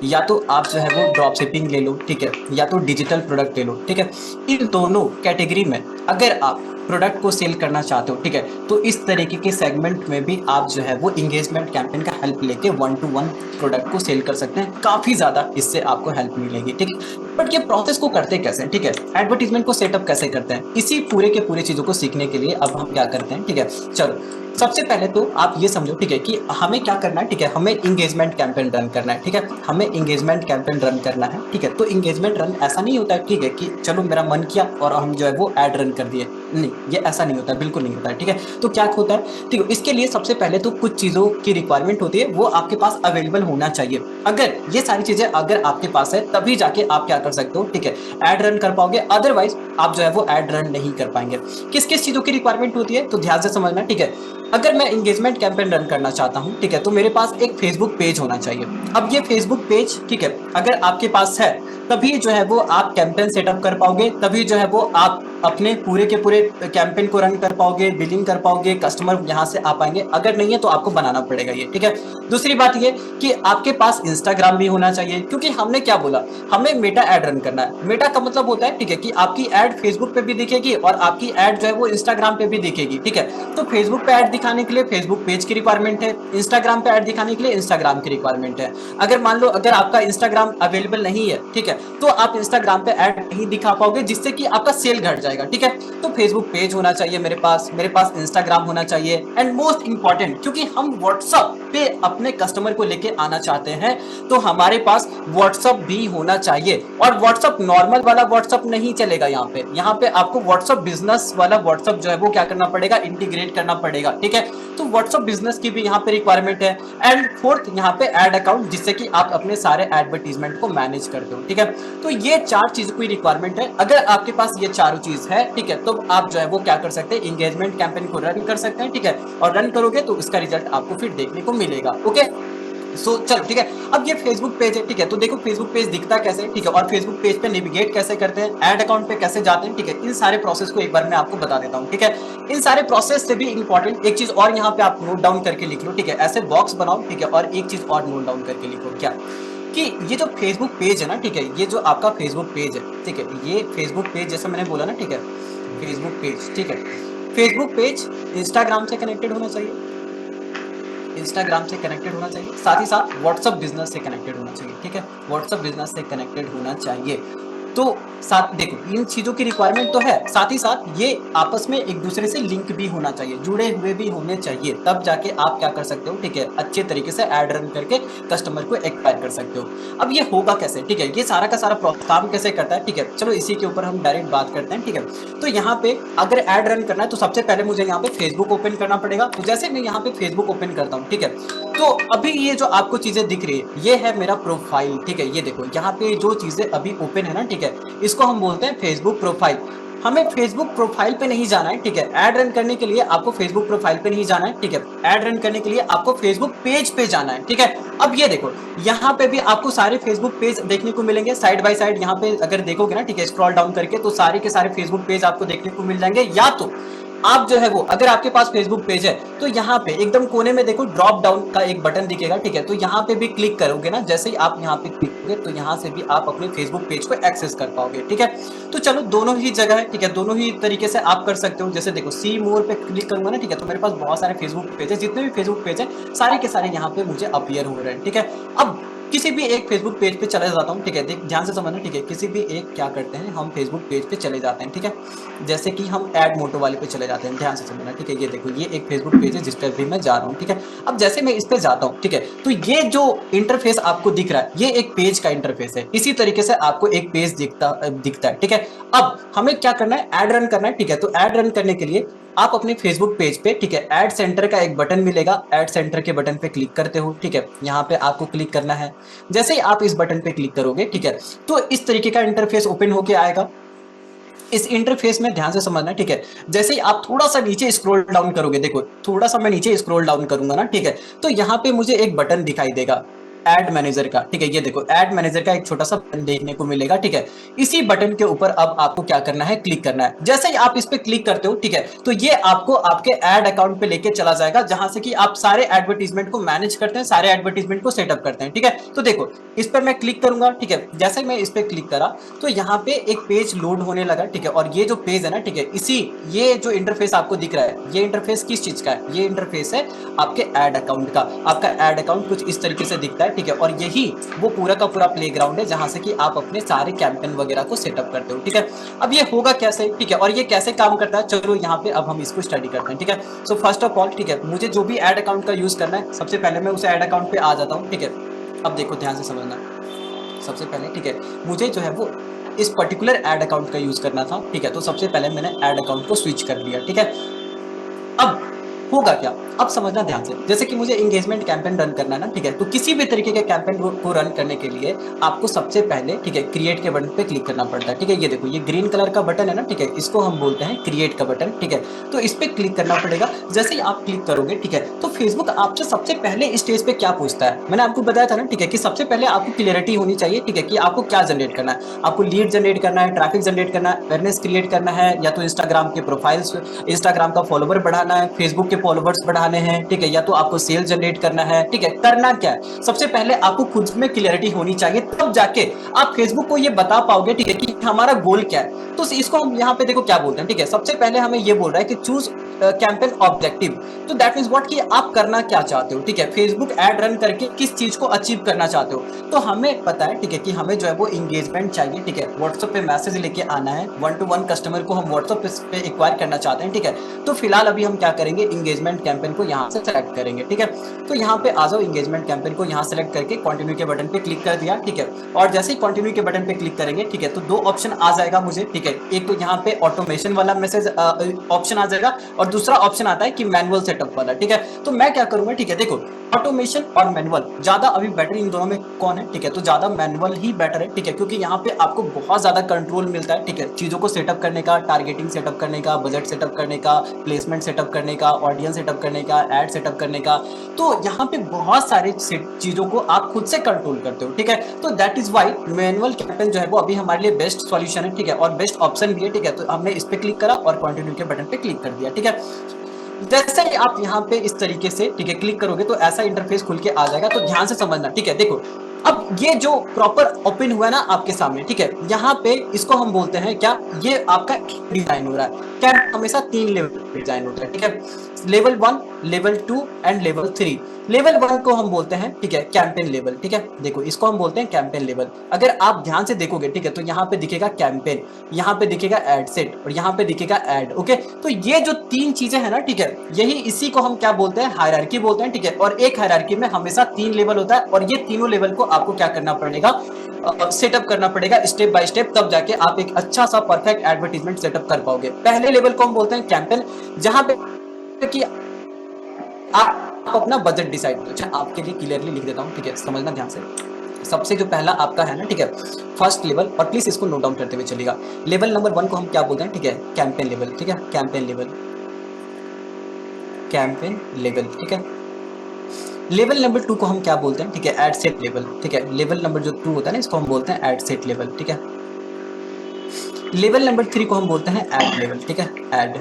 या तो आप जो है वो ड्रॉप शिपिंग ले लो, ठीक है, या तो डिजिटल प्रोडक्ट ले लो, ठीक है। इन दोनों कैटेगरी में अगर आप प्रोडक्ट को सेल करना चाहते हो, ठीक है, तो इस तरीके के सेगमेंट में भी आप जो है वो इंगेजमेंट कैंपेन का हेल्प लेके 1 to 1 प्रोडक्ट को सेल कर सकते हैं। काफ़ी ज़्यादा इससे आपको हेल्प मिलेगी, ठीक है। बट ये प्रोसेस को करते कैसे हैं, ठीक है, एडवर्टीजमेंट को सेटअप कैसे करते हैं, इसी पूरे के पूरे चीज़ों को सीखने के लिए अब हम क्या करते हैं, ठीक है। चलो, सबसे पहले तो आप ये समझो, ठीक है, कि हमें क्या करना है, ठीक है, हमें इंगेजमेंट कैंपेन रन करना है, ठीक है, हमें इंगेजमेंट कैंपेन रन करना है, ठीक है। तो इंगेजमेंट रन ऐसा नहीं होता है, ठीक है, कि चलो मेरा मन किया और हम जो है वो ऐड रन कर दिए, नहीं, ये ऐसा नहीं होता है, बिल्कुल नहीं होता है, ठीक है। तो क्या होता है, ठीक है, इसके लिए सबसे पहले तो कुछ चीज़ों की रिक्वायरमेंट होती है, वो आपके पास अवेलेबल होना चाहिए। अगर ये सारी चीज़ें अगर आपके पास है तभी जाके आप क्या कर सकते हो, ठीक है, ऐड रन कर पाओगे, अदरवाइज आप जो है वो ऐड रन नहीं कर पाएंगे। किस किस चीज़ों की रिक्वायरमेंट होती है, तो ध्यान से समझना, ठीक है। अगर मैं इंगेजमेंट कैंपेन रन करना चाहता हूं, ठीक है, तो मेरे पास एक फेसबुक पेज होना चाहिए। अब ये फेसबुक पेज, ठीक है, अगर आपके पास है तभी जो है वो आप कैंपेन सेटअप कर पाओगे, तभी जो है वो आप अपने पूरे के पूरे कैंपेन को रन कर पाओगे, बिलिंग कर पाओगे, कस्टमर यहां से आ पाएंगे। अगर नहीं है तो आपको बनाना पड़ेगा ये, ठीक है। दूसरी बात ये कि आपके पास इंस्टाग्राम भी होना चाहिए, क्योंकि हमने क्या बोला, हमें मेटा ऐड रन करना है। मेटा का मतलब होता है, ठीक है, कि आपकी ऐड फेसबुक पे भी दिखेगी और आपकी ऐड जो है वो इंस्टाग्राम पे भी दिखेगी, ठीक है। तो फेसबुक पे ऐड दिखाने के लिए फेसबुक पेज की रिक्वायरमेंट है, इंस्टाग्राम पे ऐड दिखाने के लिए इंस्टाग्राम की रिक्वायरमेंट है। अगर मान लो अगर आपका इंस्टाग्राम अवेलेबल नहीं है, ठीक है, तो आप इंस्टाग्राम पे ऐड नहीं दिखा पाओगे, जिससे कि आपका सेल घट जाएगा, ठीक है। तो फेसबुक पेज होना चाहिए मेरे पास इंस्टाग्राम होना चाहिए, एंड मोस्ट इंपॉर्टेंट, क्योंकि हम व्हाट्सएप पे अपने कस्टमर को लेके आना चाहते हैं, तो हमारे पास व्हाट्सएप भी होना चाहिए। और व्हाट्सएप नॉर्मल वाला व्हाट्सएप नहीं चलेगा, यहाँ पे आपको व्हाट्सएप बिजनेस वाला व्हाट्सएप जो है वो क्या करना पड़ेगा, इंटीग्रेट करना पड़ेगा, ठीक है। तो व्हाट्सएप बिजनेस की भी यहाँ पे रिक्वायरमेंट है। एंड फोर्थ यहाँ पे एड अकाउंट, जिससे कि आप अपने सारे एडवर्टीजमेंट को मैनेज करते हो, ठीक है। तो ये 4 चीजों की रिक्वायरमेंट है। अगर आपके पास ये चारों चीज है, ठीक है, तो आप जो है वो क्या कर सकते हैं, इंगेजमेंट कैंपेन को रन कर सकते हैं, ठीक है। और रन करोगे तो इसका रिजल्ट आपको फिर देखने को मिलेगा, ओके। चलो, ठीक है। अब ये फेसबुक पेज है, ठीक है, तो देखो फेसबुक पेज दिखता कैसे, ठीक है, और फेसबुक पेज पे नेविगेट कैसे करते हैं, ऐड अकाउंट पे कैसे जाते हैं, ठीक है। इन सारे प्रोसेस को एक बार मैं आपको बता देता हूँ, ठीक है। इन सारे प्रोसेस से भी इंपॉर्टेंट एक चीज और यहाँ पे आप नोट डाउन करके लिख लो, ठीक है, ऐसे बॉक्स बनाओ, ठीक है, और एक चीज और नोट डाउन करके लिखो, क्या कि ये जो फेसबुक पेज है ना, ठीक है, ये जो आपका फेसबुक पेज है, ठीक है, ये फेसबुक पेज जैसे मैंने बोला ना, ठीक है, फेसबुक पेज, ठीक है, फेसबुक पेज इंस्टाग्राम से कनेक्टेड होना चाहिए, इंस्टाग्राम से कनेक्टेड होना चाहिए, साथ ही साथ व्हाट्सएप बिजनेस से कनेक्टेड होना चाहिए, ठीक है, व्हाट्सएप बिजनेस से कनेक्टेड होना चाहिए। तो साथ देखो इन चीजों की रिक्वायरमेंट तो है, साथ ही साथ ये आपस में एक दूसरे से लिंक भी होना चाहिए, जुड़े हुए भी होने चाहिए, तब जाके आप क्या कर सकते हो, ठीक है, अच्छे तरीके से ऐड रन करके कस्टमर को एक्वायर कर सकते हो। अब ये होगा कैसे, ठीक है, ये सारा का सारा काम कैसे करता है, ठीक है, चलो इसी के ऊपर हम डायरेक्ट बात करते हैं, ठीक है। तो यहाँ पे अगर ऐड रन करना है तो सबसे पहले मुझे यहाँ पे फेसबुक ओपन करना पड़ेगा। तो जैसे मैं यहाँ पे फेसबुक ओपन करता हूँ, ठीक है, तो अभी ये जो आपको चीजें दिख रही है ये है मेरा प्रोफाइल, ठीक है, ये देखो यहाँ पे जो चीजें अभी ओपन है ना, ठीक है, इसको हम बोलते हैं फेसबुक प्रोफाइल। हमें फेसबुक प्रोफाइल पे नहीं जाना है, ठीक है, ऐड रन करने के लिए आपको फेसबुक प्रोफाइल पे नहीं जाना है, ठीक है, ऐड रन करने के लिए आपको फेसबुक पेज पे जाना है, ठीक है। अब ये देखो यहाँ पे भी आपको सारे फेसबुक पेज देखने को मिलेंगे साइड बाय साइड, यहाँ पे अगर देखोगे ना, ठीक है, स्क्रॉल डाउन करके तो सारे के सारे फेसबुक पेज आपको देखने को मिल जाएंगे। या तो आप जो है वो अगर आपके पास फेसबुक पेज है तो यहाँ पे एकदम कोने में देखो ड्रॉप डाउन का एक बटन दिखेगा, ठीक है, तो यहाँ पे भी क्लिक करोगे ना, जैसे ही आप यहाँ पे क्लिक करोगे तो यहाँ से भी आप अपने फेसबुक पेज को एक्सेस कर पाओगे, ठीक है। तो चलो दोनों ही जगह है, ठीक है, दोनों ही तरीके से आप कर सकते हो। जैसे देखो सी मोर पे क्लिक करूंगा ना, ठीक है, तो मेरे पास बहुत सारे फेसबुक पेज है, जितने भी फेसबुक पेज है सारे के सारे यहाँ पे मुझे अपीयर हो रहे हैं, ठीक है। अब किसी भी एक फेसबुक पेज पे चले जाता हूँ, ठीक है, देख ध्यान से समझना, ठीक है, किसी भी एक क्या करते हैं हम फेसबुक पेज पे चले जाते हैं, ठीक है, जैसे कि हम ऐड मोटो वाले पे चले जाते हैं, ध्यान से समझना, ठीक है, ये देखो ये एक फेसबुक पेज है जिस पे अभी मैं जा रहा हूँ, ठीक है। अब जैसे मैं इस पे जाता हूँ, ठीक है, तो ये जो इंटरफेस आपको दिख रहा है ये एक पेज का इंटरफेस है, इसी तरीके से आपको एक पेज दिखता है, ठीक है। अब हमें क्या करना है, ऐड रन करना है, ठीक है, तो ऐड रन करने के लिए आप अपने फेसबुक पेज पे, ठीक है, ऐड सेंटर का एक बटन मिलेगा, ऐड सेंटर के बटन पे क्लिक करते हो, ठीक है, यहाँ पे आपको क्लिक करना है। जैसे ही आप इस बटन पे क्लिक करोगे, ठीक है, तो इस तरीके का इंटरफेस ओपन होके आएगा। इस इंटरफेस में ध्यान से समझना, ठीक है, जैसे ही आप थोड़ा सा नीचे स्क्रॉल डाउन करोगे, देखो थोड़ा सा मैं नीचे स्क्रॉल डाउन करूंगा ना, ठीक है, तो यहाँ पे मुझे एक बटन दिखाई देगा एड मैनेजर का, ठीक है, ये देखो एड मैनेजर का एक छोटा सा बटन देखने को मिलेगा, ठीक है। इसी बटन के ऊपर अब आपको क्या करना है, क्लिक करना है। जैसे ही आप इस पे क्लिक करते हो, ठीक है, तो ये आपको आपके एड अकाउंट पे लेके चला जाएगा, जहां से कि आप सारे एडवर्टीजमेंट को मैनेज करते हैं, सारे एडवर्टीजमेंट को सेटअप करते हैं, ठीक है। तो देखो इस पर मैं क्लिक करूंगा, ठीक है, जैसे मैं इस पे क्लिक करा तो यहाँ पे एक पेज लोड होने लगा, ठीक है, और ये जो पेज है ना, ठीक है, इसी ये जो इंटरफेस आपको दिख रहा है, ये इंटरफेस किस चीज का है, ये इंटरफेस है आपके ऐड अकाउंट का। आपका ऐड अकाउंट कुछ इस तरीके से दिखता है, ठीक है, और यही वो पूरा का पूरा प्लेग्राउंड है जहां से कि आप अपने सारे कैंपेन वगैरह को सेटअप करते हो, ठीक है। अब ये होगा कैसे, ठीक है, और ये कैसे काम करता है, चलो यहाँ पे अब हम इसको स्टडी करते हैं, ठीक है। सो फर्स्ट ऑफ ऑल, ठीक है, मुझे जो भी ऐड अकाउंट का यूज करना है, सबसे पहले मैं उस ऐड अकाउंट पे आ जाता हूँ, ठीक है। अब देखो ध्यान से समझना, सबसे पहले, ठीक है, मुझे जो है वो इस पर्टिकुलर ऐड अकाउंट का यूज करना था, ठीक है, तो सबसे पहले मैंने ऐड अकाउंट को स्विच कर दिया, ठीक है। अब होगा क्या, अब समझना ध्यान से, जैसे कि मुझे एंगेजमेंट कैंपेन रन करना है ना, ठीक है, तो किसी भी तरीके के कैंपेन को रन करने के लिए आपको सबसे पहले, ठीक है, क्रिएट के बटन पे क्लिक करना पड़ता है, ठीक है। ये देखो ये ग्रीन कलर का बटन है ना, ठीक है, इसको हम बोलते हैं क्रिएट का बटन, ठीक है। तो इस पे क्लिक करना पड़ेगा। जैसे ही आप क्लिक करोगे, ठीक है, तो फेसबुक आपसे सबसे पहले इस स्टेज पे क्या पूछता है, मैंने आपको बताया था ना, ठीक है, कि सबसे पहले आपको क्लियरिटी होनी चाहिए, ठीक है, कि आपको क्या जनरेट करना है, आपको लीड जनरेट करना है, ट्रैफिक जनरेट करना है, अवेयरनेस क्रिएट करना है, या तो इंस्टाग्राम के प्रोफाइल्स, इंस्टाग्राम का फॉलोवर बढ़ाना है, फेसबुक के फॉलोवर्स बढ़ाने हैं, ठीक है, या तो आपको सेल जनरेट करना है, ठीक है। करना क्या है, सबसे पहले आपको खुद में क्लियरिटी होनी चाहिए, तब जाके आप फेसबुक को ये बता पाओगे, ठीक है, कि हमारा गोल क्या है। तो इसको हम यहाँ पे देखो क्या बोलते हैं, ठीक है, सबसे पहले हमें ये बोल रहा है कि चूज कैंपेन ऑब्जेक्टिव। तो दैट मीन्स व्हाट, कि आप करना क्या चाहते हो, ठीक है, फेसबुक एड रन करके किस चीज को अचीव करना चाहते हो। तो हमें पता है, ठीक है, कि हमें जो है वो इंगेजमेंट चाहिए, ठीक है, व्हाट्सएप पे मैसेज लेके आना है, 1-to-1 कस्टमर को हम व्हाट्सएप पे एक्वायर करना चाहते हैं, ठीक है। तो फिलहाल अभी हम क्या करेंगे, इंगेजमेंट कैंपेन को यहाँ से सेलेक्ट करेंगे, ठीक है। तो यहाँ पे आ जाओ, इंगेजमेंट कैंपेन को यहाँ सेलेक्ट करके कंटिन्यू के बटन पे क्लिक कर दिया, ठीक है। और जैसे ही कंटिन्यू के बटन पे क्लिक करेंगे, ठीक है, तो दो ऑप्शन आ जाएगा मुझे, ठीक है, एक तो यहाँ पे ऑटोमेशन वाला मैसेज ऑप्शन आ जाएगा, और दूसरा ऑप्शन आता है कि मैनुअल सेटअप वाला, ठीक है। तो मैं क्या करूंगा, ठीक है, देखो ऑटोमेशन और मैनुअल ज्यादा अभी बेटर इन दोनों में कौन है, ठीक है, तो ज्यादा मैनुअल ही बेटर है, ठीक है, क्योंकि यहाँ पे आपको बहुत ज्यादा कंट्रोल मिलता है, ठीक है, चीजों को सेटअप करने का, टारगेटिंग सेटअप करने का, बजट सेटअप करने का, प्लेसमेंट सेटअप करने का, ऑडियंस सेटअप करने का, एड सेटअप करने का। तो यहाँ पे बहुत सारे चीजों को आप खुद से कंट्रोल करते हो, ठीक है। तो that is why manual campaign जो है वो अभी हमारे लिए बेस्ट सॉल्यूशन है, ठीक है, और बेस्ट ऑप्शन भी है, ठीक है। तो हमने इस पे क्लिक करा और कंटिन्यू के बटन पे क्लिक कर दिया, ठीक है। जैसे ही आप यहाँ पे इस तरीके से, ठीक है, क्लिक करोगे तो ऐसा इंटरफेस खुल के आ जाएगा। तो ध्यान से समझना, ठीक है, देखो अब ये जो प्रॉपर ओपन हुआ ना आपके सामने, ठीक है, यहाँ पे इसको हम बोलते हैं क्या, ये आपका डिजाइन हो रहा है। क्या हमेशा 3 लेवल डिजाइन होता है, ठीक है, level 1, level 2 and level 3। Level 1 को हम बोलते हैं, ठीक है, कैंपेन लेवल, ठीक है, देखो इसको हम बोलते हैं कैंपेन लेवल। अगर आप ध्यान से देखोगे, ठीक है, तो यहाँ पे दिखेगा कैंपेन, यहाँ पे दिखेगा एड सेट, और यहाँ पे दिखेगा एड, ओके। तो ये जो 3 चीजें हैं ना, ठीक है, यही इसी को हम क्या बोलते हैं, हायरार्की बोलते हैं, ठीक है। और एक हायरार्की में हमेशा 3 लेवल होता है, और ये तीनों लेवल को आपको क्या करना पड़ेगा, सेटअप करना पड़ेगा स्टेप बाय स्टेप, तब जाके आप एक अच्छा सा परफेक्ट एडवर्टीजमेंट सेटअप कर पाओगे। पहले लेवल को हम बोलते हैं कैंपेन, जहां पे कि आप अपना बजट डिसाइड करो। अच्छा आपके लिए क्लियरली लिख देता हूँ, ठीक है, समझना ध्यान से। सबसे जो पहला आपका है ना, ठीक है, फर्स्ट लेवल, और प्लीज इसको नोट डाउन करते हुए चलिएगा। लेवल नंबर 1 को हम क्या बोलते हैं, ठीक है, कैंपेन लेवल, ठीक है, कैंपेन लेवल, कैंपेन लेवल, ठीक है। लेवल नंबर 2 को हम क्या बोलते हैं, ठीक है, एड सेट लेवल, ठीक है। लेवल नंबर जो 2 होता है ना, इसको हम बोलते हैं एड सेट लेवल, ठीक है। लेवल नंबर 3 को हम बोलते हैं एड लेवल, ठीक है, एड।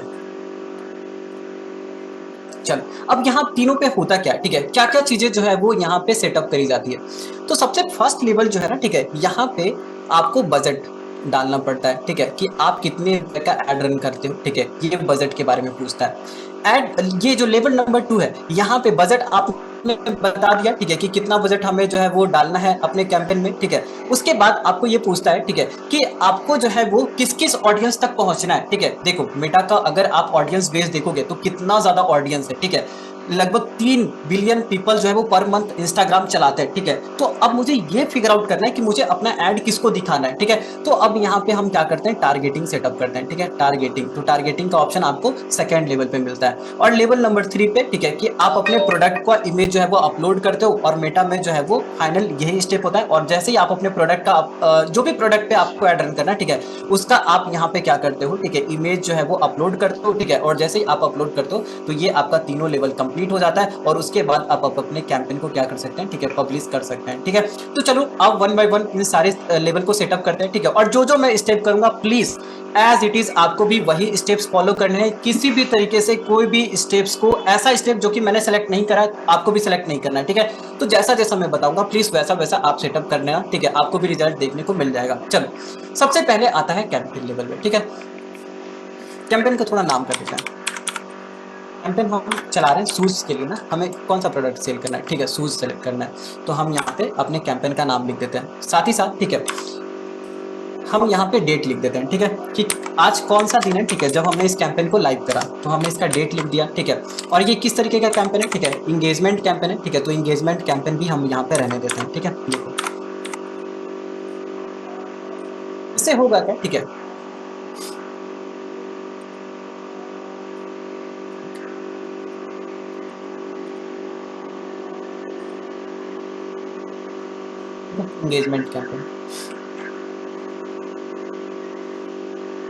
चल अब यहाँ तीनों पे होता क्या है, ठीक है, क्या क्या चीजें जो है वो यहाँ पे सेटअप करी जाती है। तो सबसे फर्स्ट लेवल जो है ना, ठीक है, यहाँ पे आपको बजट डालना पड़ता है, ठीक है, कि आप कितने रुपए का एड रन करते हो, ठीक है, ये बजट के बारे में पूछता है। एड, ये जो लेवल नंबर 2 है, यहाँ पे बजट आपने बता दिया, ठीक है, कि कितना बजट हमें जो है वो डालना है अपने कैंपेन में, ठीक है। उसके बाद आपको ये पूछता है, ठीक है, कि आपको जो है वो किस किस ऑडियंस तक पहुंचना है, ठीक है। देखो मेटा का अगर आप ऑडियंस बेस देखोगे तो कितना ज्यादा ऑडियंस है, ठीक है, लगभग 3 बिलियन पीपल जो है वो पर मंथ इंस्टाग्राम चलाते हैं, ठीक है। तो अब मुझे ये फिगर आउट करना है कि मुझे अपना ऐड किसको दिखाना है, ठीक है। तो अब यहाँ पे हम क्या करते हैं, टारगेटिंग सेटअप करते हैं, ठीक है, टारगेटिंग। तो टारगेटिंग का ऑप्शन आपको सेकंड लेवल पे मिलता है। और लेवल नंबर 3 पे, ठीक है, कि आप अपने प्रोडक्ट का इमेज जो है वो अपलोड करते हो, और मेटा में जो है वो फाइनल यही स्टेप होता है। और जैसे ही आप अपने प्रोडक्ट का जो भी प्रोडक्ट पे आपको ऐड रन करना है, ठीक है, उसका आप यहाँ पे क्या करते हो, ठीक है, इमेज जो है वो अपलोड करते हो, ठीक है। और जैसे ही आप अपलोड करते हो तो ये आपका तीनों लेवल कंप्लीट हो जाता है, और उसके बाद आप अपने कैंपेन को क्या कर सकते हैं, ठीक है, पब्लिश कर सकते हैं, ठीक है। तो चलो अब वन बाय वन इन सारे लेवल को सेटअप करते हैं, ठीक है। और जो जो मैं स्टेप करूंगा प्लीज एज इट इज आपको भी वही स्टेप्स फॉलो करने हैं। किसी भी तरीके से कोई भी स्टेप्स को, ऐसा स्टेप जो कि मैंने सेलेक्ट नहीं करा, आपको भी सेलेक्ट नहीं करना है, ठीक है। तो जैसा जैसा मैं बताऊंगा प्लीज वैसा वैसा आप सेटअप करना, ठीक है, आपको भी रिजल्ट देखने को मिल जाएगा। चलो सबसे पहले आता है कैंपेन लेवल में, ठीक है। कैंपेन का थोड़ा नाम कर देते हैं। कैंपेन हम चला रहे हैं शूज के लिए ना, हमें कौन सा प्रोडक्ट सेल करना है, ठीक है, शूज सेलेक्ट करना है। तो हम यहाँ पे अपने कैंपेन का नाम लिख देते हैं, साथ ही साथ, ठीक है, हम यहाँ पे डेट लिख देते हैं, ठीक है, कि आज कौन सा दिन है, ठीक है, जब हमने इस कैंपेन को लाइव करा। तो हमने इसका डेट लिख दिया, ठीक है। और ये किस तरीके का कैंपेन है, ठीक है, इंगेजमेंट कैंपेन है, ठीक है। तो इंगेजमेंट कैंपेन भी हम यहाँ पे रहने देते हैं, ठीक है। देखो इससे होगा क्या, ठीक है, इंगेजमेंट कैंपेन।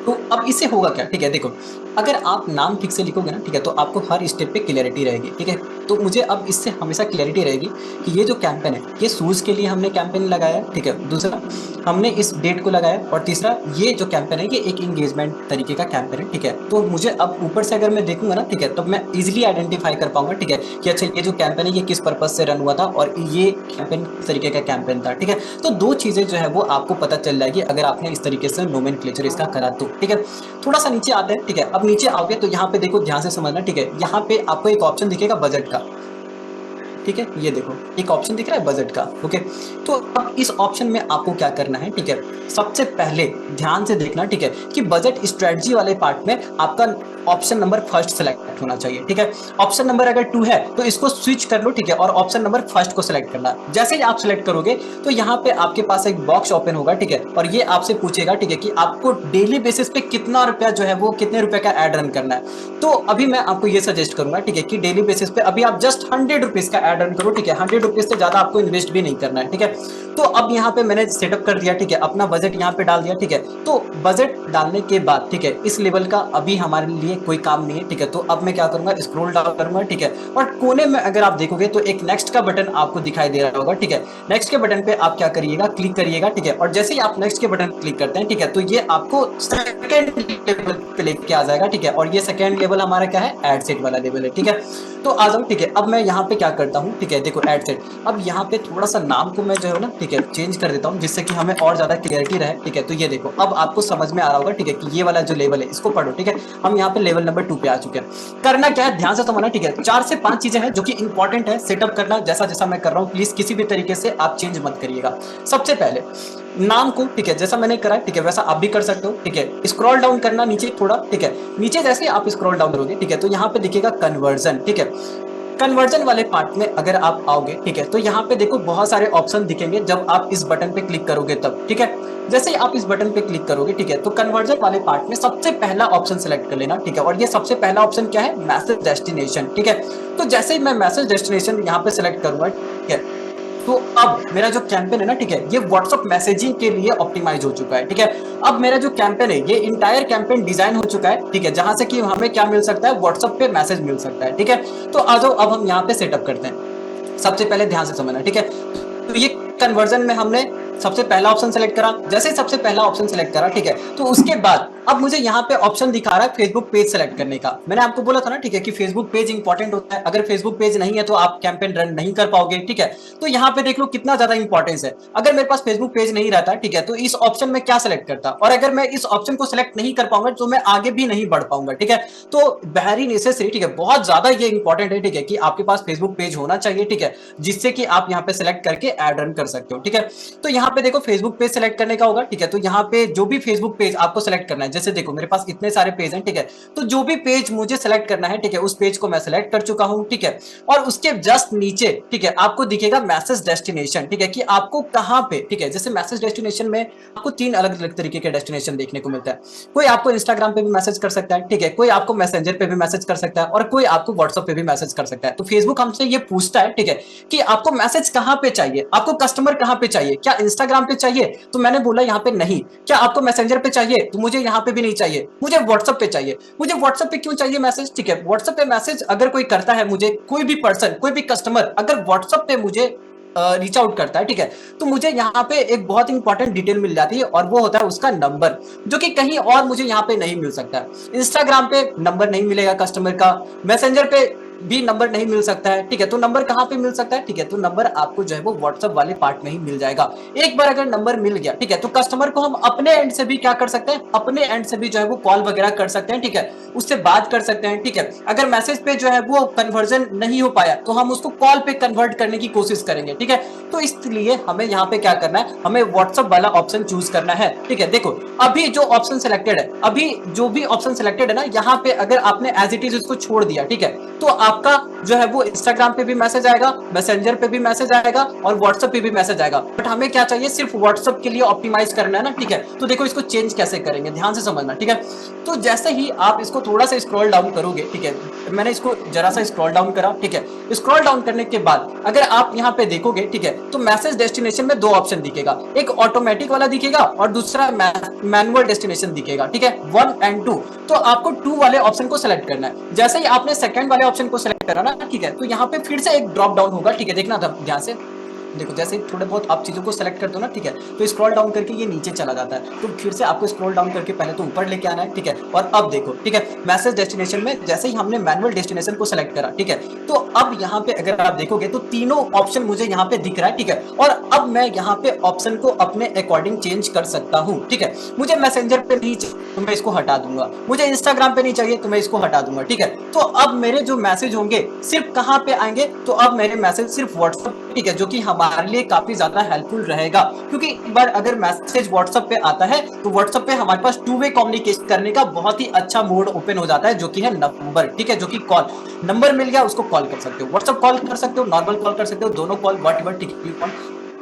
तो अब इससे होगा क्या, ठीक है, देखो अगर आप नाम ठीक से लिखोगे ना, ठीक है, तो आपको हर स्टेप पे क्लैरिटी रहेगी, ठीक है। तो मुझे अब इससे हमेशा क्लैरिटी रहेगी कि ये जो कैंपेन है ये शूज के लिए हमने कैंपेन लगाया है, ठीक है। दूसरा हमने इस डेट को लगाया, और तीसरा ये जो कैंपेन है ये एक इंगेजमेंट तरीके का कैंपेन है, ठीक है। तो मुझे अब ऊपर से अगर मैं देखूंगा ना, ठीक है, तो मैं इजिली आइडेंटिफाई कर पाऊंगा, ठीक है, कि अच्छा ये जो कैंपेन है ये किस पर्पज से रन हुआ था, और ये कैंपेन किस तरीके का कैंपेन था, ठीक है। तो दो चीजें जो है वो आपको पता चल जाएगी अगर आपने इस तरीके से नोमेनक्लेचर इसका करा तो, ठीक है। थोड़ा सा नीचे आते हैं, ठीक है। अब नीचे आओगे तो यहाँ पे देखो ध्यान से समझना, ठीक है, यहाँ पे आपको एक ऑप्शन दिखेगा बजट का, ठीक है, ये देखो एक ऑप्शन दिख रहा है बजट का, ओके। तो अब इस ऑप्शन में आपको क्या करना है, ठीक है, सबसे पहले ध्यान से देखना, ठीक है, कि बजट स्ट्रेटजी वाले पार्ट में आपका ऑप्शन नंबर फर्स्ट सेलेक्ट होना चाहिए, ठीक है। ऑप्शन नंबर अगर 2 है तो इसको स्विच कर लो, ठीक है, और ऑप्शन नंबर फर्स्ट को सेलेक्ट करना। जैसे ही आप सेलेक्ट करोगे तो यहाँ पे आपके पास एक बॉक्स ओपन होगा, ठीक है, और ये आपसे पूछेगा, ठीक है, कि आपको डेली बेसिस पे कितना रुपया जो है वो कितने रुपए का एड रन करना है। तो अभी मैं आपको ये सजेस्ट करूंगा, ठीक है, कि डेली बेसिस पे अभी आप जस्ट 100 रुपीज का एड रन करो, ठीक है। 100 रुपीज से ज्यादा आपको इन्वेस्ट भी नहीं करना है, ठीक है। तो अब यहाँ पे मैंने सेटअप कर दिया, ठीक है, अपना बजट यहाँ पे डाल दिया, ठीक है। तो बजट डालने के बाद, ठीक है, इस लेवल का अभी हमारे लिए कोई काम नहीं है, ठीक है। तो अब मैं क्या करूंगा, स्क्रॉल डाउन करूंगा, ठीक है। और कोने में अगर आप देखोगे तो एक नेक्स्ट का बटन आपको दिखाई दे रहा होगा, ठीक है। नेक्स्ट के बटन पे आप क्या करिएगा, क्लिक करिएगा, ठीक है। और जैसे ही आप नेक्स्ट के बटन क्लिक करते हैं, ठीक है, तो ये आपको सेकंड लेवल पे लेके आ जाएगा, ठीक है। और ये सेकंड लेवल हमारा क्या है, एड सेट वाला लेवल है, ठीक है। तो आ जाओ, ठीक है। अब मैं यहाँ पे क्या करता हूँ, ठीक है, देखो एड सेट। अब यहाँ पे थोड़ा सा नाम को मैं जो है ना, ठीक है, चेंज कर देता हूँ जिससे कि हमें और ज्यादा क्लियरिटी रहे, ठीक है। तो ये देखो अब आपको समझ में आ रहा होगा, ठीक है, कि ये वाला जो लेवल है इसको पढ़ो, ठीक है। हम यहाँ पे लेवल नंबर 2 पे आ चुके हैं। करना क्या है ध्यान से समझना, ठीक है। 4 से 5 चीजें हैं जो कि इंपॉर्टेंट है सेटअप करना, जैसा जैसा मैं कर रहा हूँ प्लीज किसी भी तरीके से आप चेंज मत करिएगा। सबसे पहले नाम को, ठीक है, जैसा मैंने करा, ठीक है, वैसा आप भी कर सकते हो, ठीक है। स्क्रॉल डाउन करना नीचे थोड़ा, ठीक है। नीचे जैसे आप स्क्रॉल डाउन करोगे, ठीक है, तो यहाँ पे दिखेगा कन्वर्जन, ठीक है। कन्वर्जन वाले पार्ट में अगर आप आओगे, ठीक है, तो यहाँ पे देखो बहुत सारे ऑप्शन दिखेंगे जब आप इस बटन पे क्लिक करोगे तब, ठीक है। जैसे ही आप इस बटन पे क्लिक करोगे, ठीक है, तो कन्वर्जन वाले पार्ट में सबसे पहला ऑप्शन सेलेक्ट कर लेना, ठीक है। और ये सबसे पहला ऑप्शन क्या है, मैसेज डेस्टिनेशन, ठीक है। तो जैसे ही मैं मैसेज डेस्टिनेशन यहाँ पे सेलेक्ट करूंगा, ठीक है, तो अब मेरा जो कैंपेन है ना, ठीक है, ये व्हाट्सएप मैसेजिंग के लिए ऑप्टिमाइज हो चुका है, ठीक है। अब मेरा जो कैंपेन है ये इंटायर कैंपेन डिजाइन हो चुका है, ठीक है, जहां से कि हमें क्या मिल सकता है, व्हाट्सएप पे मैसेज मिल सकता है, ठीक है। तो आ जाओ अब हम यहाँ पे सेटअप करते हैं। सबसे पहले ध्यान से समझना, ठीक है। तो ये कन्वर्जन में हमने सबसे पहला ऑप्शन सेलेक्ट करा, जैसे सबसे पहला ऑप्शन सेलेक्ट करा, ठीक है, तो उसके बाद अब मुझे यहाँ पे ऑप्शन दिखा रहा है फेसबुक पेज सेलेक्ट करने का। मैंने आपको बोला था ना, ठीक है, कि फेसबुक पेज इंपॉर्टेंट होता है। अगर फेसबुक पेज नहीं है तो आप कैंपेन रन नहीं कर पाओगे, ठीक है। तो यहाँ पे देख लो कितना ज्यादा इंपॉर्टेंस है। अगर मेरे पास फेसबुक पेज नहीं रहता, ठीक है, तो इस ऑप्शन में क्या सेलेक्ट करता, और अगर मैं इस ऑप्शन को सेलेक्ट नहीं कर पाऊंगा तो मैं आगे भी नहीं बढ़ पाऊंगा, ठीक है। तो वेरी नेसेसरी, ठीक है, बहुत ज्यादा ये इंपॉर्टेंट है, ठीक है, कि आपके पास फेसबुक पेज होना चाहिए, ठीक है, जिससे कि आप यहाँ पे सेलेक्ट करके एड रन कर सकते हो, ठीक है। तो यहाँ पे देखो फेसबुक पेज सेलेक्ट करने का होगा, ठीक है। तो यहाँ पे जो भी फेसबुक पेज आपको सेलेक्ट करना है, जैसे देखो मेरे पास इतने सारे पेज हैं, ठीक है, तो जो भी पेज मुझे सेलेक्ट करना है, ठीक है, उस पेज को मैं सेलेक्ट कर चुका हूं, ठीक है। और उसके जस्ट नीचे, ठीक है, आपको दिखेगा मैसेज डेस्टिनेशन, ठीक है, कि आपको कहां पे, ठीक है, जैसे मैसेज डेस्टिनेशन में आपको 3 अलग अलग तरीके के डेस्टिनेशन देखने को मिलता है। कोई आपको इंस्टाग्राम पे भी मैसेज कर सकता है, ठीक है, कोई आपको मैसेंजर पे भी मैसेज कर सकता है, और कोई आपको व्हाट्सएप पे भी मैसेज कर सकता है। तो फेसबुक हमसे ये पूछता है, ठीक है, कि आपको मैसेज कहां पे चाहिए, आपको कस्टमर कहां पे चाहिए, क्या इंस्टाग्राम पे चाहिए? तो मैंने बोला यहाँ पे नहीं। क्या आपको मैसेंजर पे चाहिए? तो मुझे यहाँ पे भी नहीं चाहिए, मुझे व्हाट्सएप पे चाहिए। मुझे व्हाट्सएप पे क्यों चाहिए मैसेज? ठीक है, व्हाट्सएप पे मैसेज अगर कोई करता है मुझे, कोई भी पर्सन, कोई भी कस्टमर अगर व्हाट्सएप पे मुझे रीच आउट करता है, ठीक है, तो मुझे यहाँ पे एक बहुत इंपॉर्टेंट डिटेल मिल जाती है, और वो होता है उसका नंबर, जो कि कहीं और मुझे यहाँ पे नहीं मिल सकता है। इंस्टाग्राम पे नंबर नहीं मिलेगा कस्टमर का, मैसेंजर पे भी नंबर नहीं मिल सकता है, ठीक है। तो नंबर कहाँ पे मिल सकता है? ठीक है, तो नंबर आपको जो है वो व्हाट्सएप वाले पार्ट में ही मिल जाएगा। एक बार अगर नंबर मिल गया, ठीक है, तो कस्टमर को हम अपने एंड से भी क्या कर सकते हैं, अपने एंड से भी जो है वो कॉल वगैरह कर सकते हैं, ठीक है, उससे बात कर सकते हैं, ठीक है। अगर मैसेज पे जो है वो कन्वर्जन नहीं हो पाया तो हम उसको कॉल पे कन्वर्ट करने की कोशिश करेंगे, ठीक है। तो इसलिए हमें यहाँ पे क्या करना है, हमें व्हाट्सएप वाला ऑप्शन चूज करना है, ठीक है। देखो अभी जो ऑप्शन सिलेक्टेड है, अभी जो भी ऑप्शन सिलेक्टेड है ना, यहाँ पे अगर आपने एज इट इज उसको छोड़ दिया, ठीक है, तो आपका जो है वो इंस्टाग्राम पे भी मैसेज आएगा, मैसेंजर पे भी मैसेज आएगा, और व्हाट्सएप पे भी मैसेज आएगा। बट हमें क्या चाहिए, सिर्फ व्हाट्सएप के लिए ऑप्टिमाइज करना है ना, ठीक है। तो देखो इसको चेंज कैसे करेंगे, ध्यान से समझना, ठीक है। तो जैसे ही आप इसको थोड़ा सा स्क्रॉल डाउन करोगे, ठीक है, मैंने इसको जरा सा स्क्रॉल डाउन करा, ठीक है। स्क्रॉल डाउन करने के बाद अगर आप यहाँ पे देखोगे, ठीक है, तो मैसेज डेस्टिनेशन में 2 ऑप्शन दिखेगा, एक ऑटोमेटिक वाला दिखेगा और दूसरा मैनुअल डेस्टिनेशन दिखेगा, ठीक है, 1 एंड 2। तो आपको 2 वाले ऑप्शन को सिलेक्ट करना है। जैसे ही आपने सेकंड वाले ऑप्शन को सिलेक्ट करा ना, ठीक है, तो यहाँ पे फिर से एक ड्रॉप डाउन होगा, ठीक है, देखना था ध्यान से। देखो जैसे थोड़े बहुत आप चीजों को सेलेक्ट करते हो ना, ठीक है, तो स्क्रॉल डाउन करके ये नीचे चला जाता है। तो फिर से आपको स्क्रॉल डाउन करके पहले तो ऊपर लेके आना है, ठीक है। और अब देखो, ठीक है, मैसेज डेस्टिनेशन में जैसे ही हमने मैनुअल डेस्टिनेशन को सेलेक्ट करा, ठीक है, तो अब यहाँ पे अगर आप देखोगे तो तीनों ऑप्शन मुझे यहाँ पे दिख रहा है, ठीक है। और अब मैं यहाँ पे ऑप्शन को अपने अकॉर्डिंग चेंज कर सकता हूँ, ठीक है। मुझे मैसेंजर पे नहीं चाहिए तो मैं इसको हटा दूंगा, मुझे इंस्टाग्राम पे नहीं चाहिए तो मैं इसको हटा दूंगा, ठीक है। तो अब मेरे जो मैसेज होंगे सिर्फ कहाँ पे आएंगे, तो अब मेरे मैसेज सिर्फ व्हाट्सएप, ठीक है, जो कि हमारे लिए काफी ज्यादा हेल्पफुल रहेगा। क्योंकि एक बार अगर मैसेज व्हाट्सएप पे आता है तो व्हाट्सएप पे हमारे पास 2 वे कम्युनिकेशन करने का बहुत ही अच्छा मोड ओपन हो जाता है, जो कि है नंबर, ठीक है, जो कि कॉल। नंबर मिल गया, उसको कॉल कर सकते हो, व्हाट्सएप कॉल कर सकते हो, नॉर्मल कॉल कर सकते हो, दोनों कॉल व्हाट एवर, ठीक है,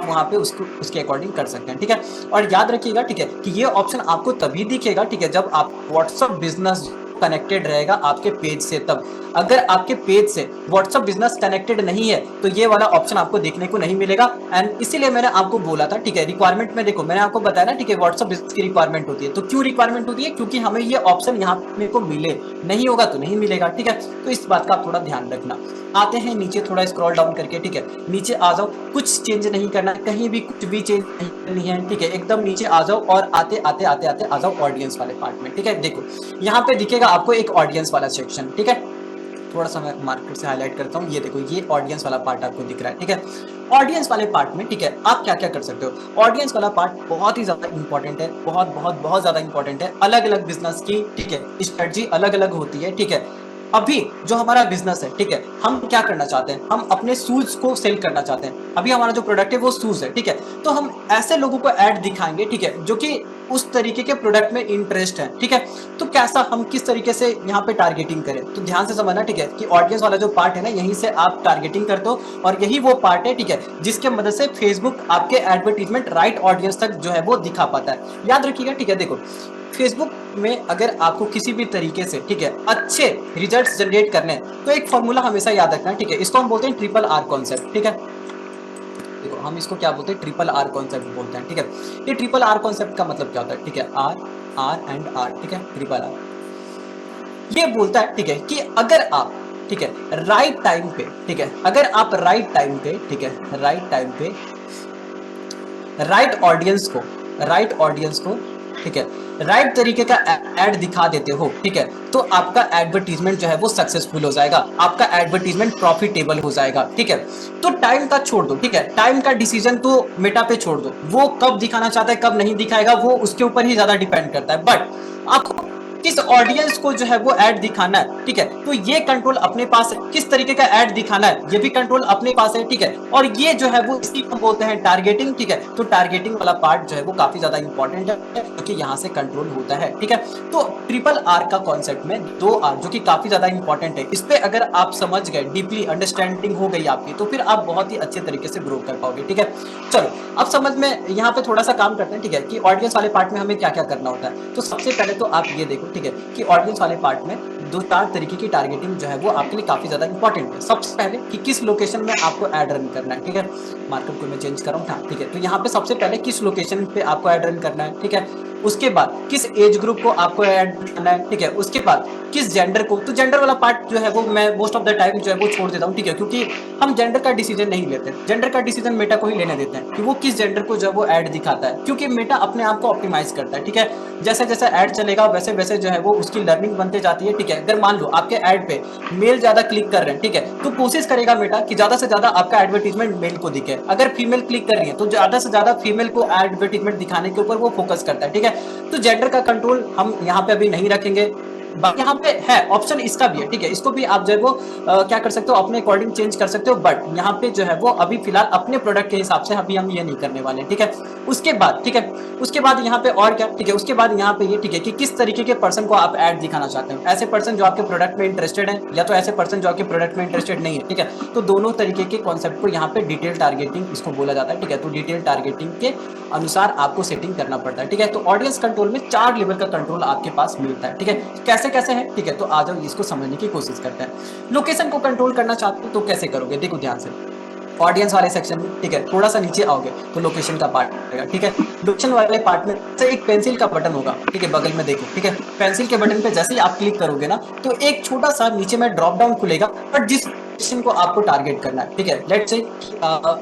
वहां पे उसको उसके अकॉर्डिंग कर सकते हैं, ठीक है। और याद रखिएगा, ठीक है, कि ये ऑप्शन आपको तभी दिखेगा, ठीक है, जब आप व्हाट्सएप बिजनेस कनेक्टेड रहेगा आपके पेज से। तब अगर आपके पेज से व्हाट्सएप बिजनेस कनेक्टेड नहीं है तो ये वाला ऑप्शन आपको देखने को नहीं मिलेगा। एंड इसीलिए मैंने आपको बोला था, ठीक है, रिक्वायरमेंट में देखो मैंने आपको बताया ना, ठीक है, व्हाट्सएप बिजनेस की रिक्वायरमेंट होती है। तो क्यों रिक्वायरमेंट होती है? क्योंकि हमें ये ऑप्शन यहाँ मेरे को मिले, नहीं होगा तो नहीं मिलेगा, ठीक है। तो इस बात का आप थोड़ा ध्यान रखना। आते हैं नीचे थोड़ा स्क्रॉल डाउन करके, ठीक है, नीचे आ जाओ, कुछ चेंज नहीं करना, कहीं भी कुछ भी चेंज नहीं करनी है, ठीक है, एकदम नीचे आ जाओ और आते आते आते आते आ जाओ ऑडियंस वाले पार्ट में, ठीक है। देखो यहाँ पे दिखेगा आपको एक ऑडियंस वाला सेक्शन, ठीक है, थोड़ा सा मैं मार्केट से हाईलाइट करता हूँ, ये देखो ये ऑडियंस वाला पार्ट आपको दिख रहा है, ठीक है। ऑडियंस वाले पार्ट में, ठीक है, आप क्या क्या कर सकते हो। ऑडियंस वाला पार्ट बहुत ही ज्यादा इंपॉर्टेंट है, बहुत बहुत बहुत ज्यादा इंपॉर्टेंट है। अलग अलग बिजनेस की, ठीक है, स्ट्रेटजी अलग अलग होती है, ठीक है। अभी जो हमारा बिजनेस है, ठीक है, हम क्या करना चाहते हैं, हम अपने शूज को सेल करना चाहते हैं। अभी हमारा जो प्रोडक्ट है वो शूज है, ठीक है। तो हम ऐसे लोगों को ऐड दिखाएंगे, ठीक है, जो कि उस तरीके के प्रोडक्ट में इंटरेस्ट है, ठीक है। तो कैसा, हम किस तरीके से यहाँ पे टारगेटिंग करें, तो ध्यान से समझना, ठीक है, कि ऑडियंस वाला जो पार्ट है ना, यहीं से आप टारगेटिंग करते हो, और यही वो पार्ट है, ठीक है, जिसके मदद से फेसबुक आपके एडवर्टीजमेंट राइट ऑडियंस तक जो है वो दिखा पाता है। याद रखिएगा, ठीक है। देखो फेसबुक में अगर आपको किसी भी तरीके से, ठीक है, अच्छे रिजल्ट्स जनरेट करने हैं तो एक फॉर्मूला हमेशा याद रखना है, ठीक है। इसको हम बोलते हैं ट्रिपल आर कॉन्सेप्ट, ठीक है। देखो हम इसको क्या बोलते हैं, ट्रिपल आर कॉन्सेप्ट बोलते हैं, ठीक है। ये ट्रिपल आर कॉन्सेप्ट का मतलब क्या होता है, ठीक है, आर आर एंड आर, ठीक है, ट्रिपल आर ये बोलता है, ठीक है, कि अगर आप, ठीक है, राइट टाइम पे, ठीक है, अगर आप राइट टाइम पे, ठीक है, राइट टाइम पे राइट ऑडियंस को ठीक है, राइट तरीके का एड दिखा देते हो, ठीक है, तो आपका एडवर्टीजमेंट जो है वो सक्सेसफुल हो जाएगा, आपका एडवर्टीजमेंट प्रॉफिटेबल हो जाएगा, ठीक है। तो टाइम का छोड़ दो, ठीक है, टाइम का डिसीजन तो मेटा पे छोड़ दो, वो कब दिखाना चाहता है कब नहीं दिखाएगा वो उसके ऊपर ही ज्यादा डिपेंड करता है, बट आपको किस ऑडियंस को जो है वो ऐड दिखाना है, ठीक है, तो ये कंट्रोल अपने पास है, किस तरीके का ऐड दिखाना है ये भी कंट्रोल अपने पास है, ठीक है, और ये जो है वो इसी को बोलते हैं टारगेटिंग, ठीक है, तो टारगेटिंग वाला पार्ट जो है वो काफी ज्यादा इंपॉर्टेंट है क्योंकि यहाँ से कंट्रोल होता है, ठीक है। तो ट्रिपल आर का कॉन्सेप्ट में 2 आर जो कि काफी ज्यादा इंपॉर्टेंट है, इस पे अगर आप समझ गए, डीपली अंडरस्टैंडिंग हो गई आपकी, तो फिर आप बहुत ही अच्छे तरीके से ग्रो कर पाओगे, ठीक है। चलो अब समझ में यहाँ पे थोड़ा सा काम करते हैं, ठीक है, कि ऑडियंस वाले पार्ट में हमें क्या क्या करना होता है। तो सबसे पहले तो आप ये देखो, ठीक है, कि ऑडियंस वाले पार्ट में 2-4 तरीके की टारगेटिंग जो है वो आपके लिए काफी ज्यादा इंपॉर्टेंट है। सबसे पहले कि किस लोकेशन में आपको ऐड रन करना है, ठीक है, मार्कअप को मैं चेंज कर रहा हूँ, ठीक है, तो यहाँ पे सबसे पहले किस लोकेशन पे आपको ऐड रन करना है, ठीक है, उसके बाद किस एज ग्रुप को आपको ऐड करना है, ठीक है, उसके बाद किस जेंडर को, तो जेंडर वाला पार्ट जो है वो मैं मोस्ट ऑफ द टाइम जो है वो छोड़ देता हूँ, ठीक है, क्योंकि हम जेंडर का डिसीजन नहीं लेते, जेंडर का डिसीजन मेटा को ही लेने देते हैं कि वो किस जेंडर को जो है वो ऐड दिखाता है, क्योंकि मेटा अपने आप को ऑप्टिमाइज करता है, ठीक है, जैसे जैसे ऐड चलेगा वैसे वैसे जो है वो उसकी लर्निंग बनते जाती है, ठीक है। अगर मान लो आपके ऐड पे मेल ज्यादा क्लिक कर रहे हैं, ठीक है, तो कोशिश करेगा मेटा कि ज्यादा से ज्यादा आपका एडवर्टीजमेंट मेल को दिखे, अगर फीमेल क्लिक कर रही है तो ज्यादा से ज्यादा फीमेल को एडवर्टीजमेंट दिखाने के ऊपर वो फोकस करता है, ठीक है। तो जेंडर का कंट्रोल हम यहाँ पे अभी नहीं रखेंगे, यहाँ पे है ऑप्शन इसका भी है, ठीक है, इसको भी आप जो है वो क्या कर सकते हो अपने अकॉर्डिंग चेंज कर सकते हो, बट यहाँ पे जो है वो अभी फिलहाल अपने प्रोडक्ट के हिसाब से अभी हम ये नहीं करने वाले, ठीक है। उसके बाद, ठीक है, उसके बाद यहाँ पे और क्या, ठीक है, उसके बाद यहाँ पे ये, ठीक है, कि किस तरीके के पर्सन को आप ऐड दिखाना चाहते हैं, ऐसे पर्सन जो आपके प्रोडक्ट में इंटरेस्टेड है या तो ऐसे पर्सन जो आपके प्रोडक्ट में इंटरेस्टेड नहीं है, ठीक है, तो दोनों तरीके के कॉन्सेप्ट को यहाँ पे डिटेल टारगेटिंग इसको बोला जाता है, ठीक है, तो डिटेल टारगेटिंग के अनुसार आपको सेटिंग करना पड़ता है, ठीक है। तो ऑडियंस कंट्रोल में 4 लेवल का कंट्रोल आपके पास मिलता है, ठीक है, कैसे कैसे है, ठीक है, तो आ जाओ इसको समझने की कोशिश करते हैं। लोकेशन को कंट्रोल करना चाहते हो तो कैसे करोगे, देखो ध्यान से, ऑडियंस वाले सेक्शन में, ठीक है, थोड़ा सा नीचे आओगे तो लोकेशन का पार्ट रहेगा, ठीक है, लोकेशन वाले पार्ट में से एक पेंसिल का बटन होगा, ठीक है, बगल में देखो, ठीक है, पेंसिल के बटन पे जैसे ही आप क्लिक करोगे ना तो एक छोटा सा नीचे में ड्रॉप डाउन खुलेगा, बट जिस लोकेशन को आपको टारगेट करना है, ठीक है, लेट्स से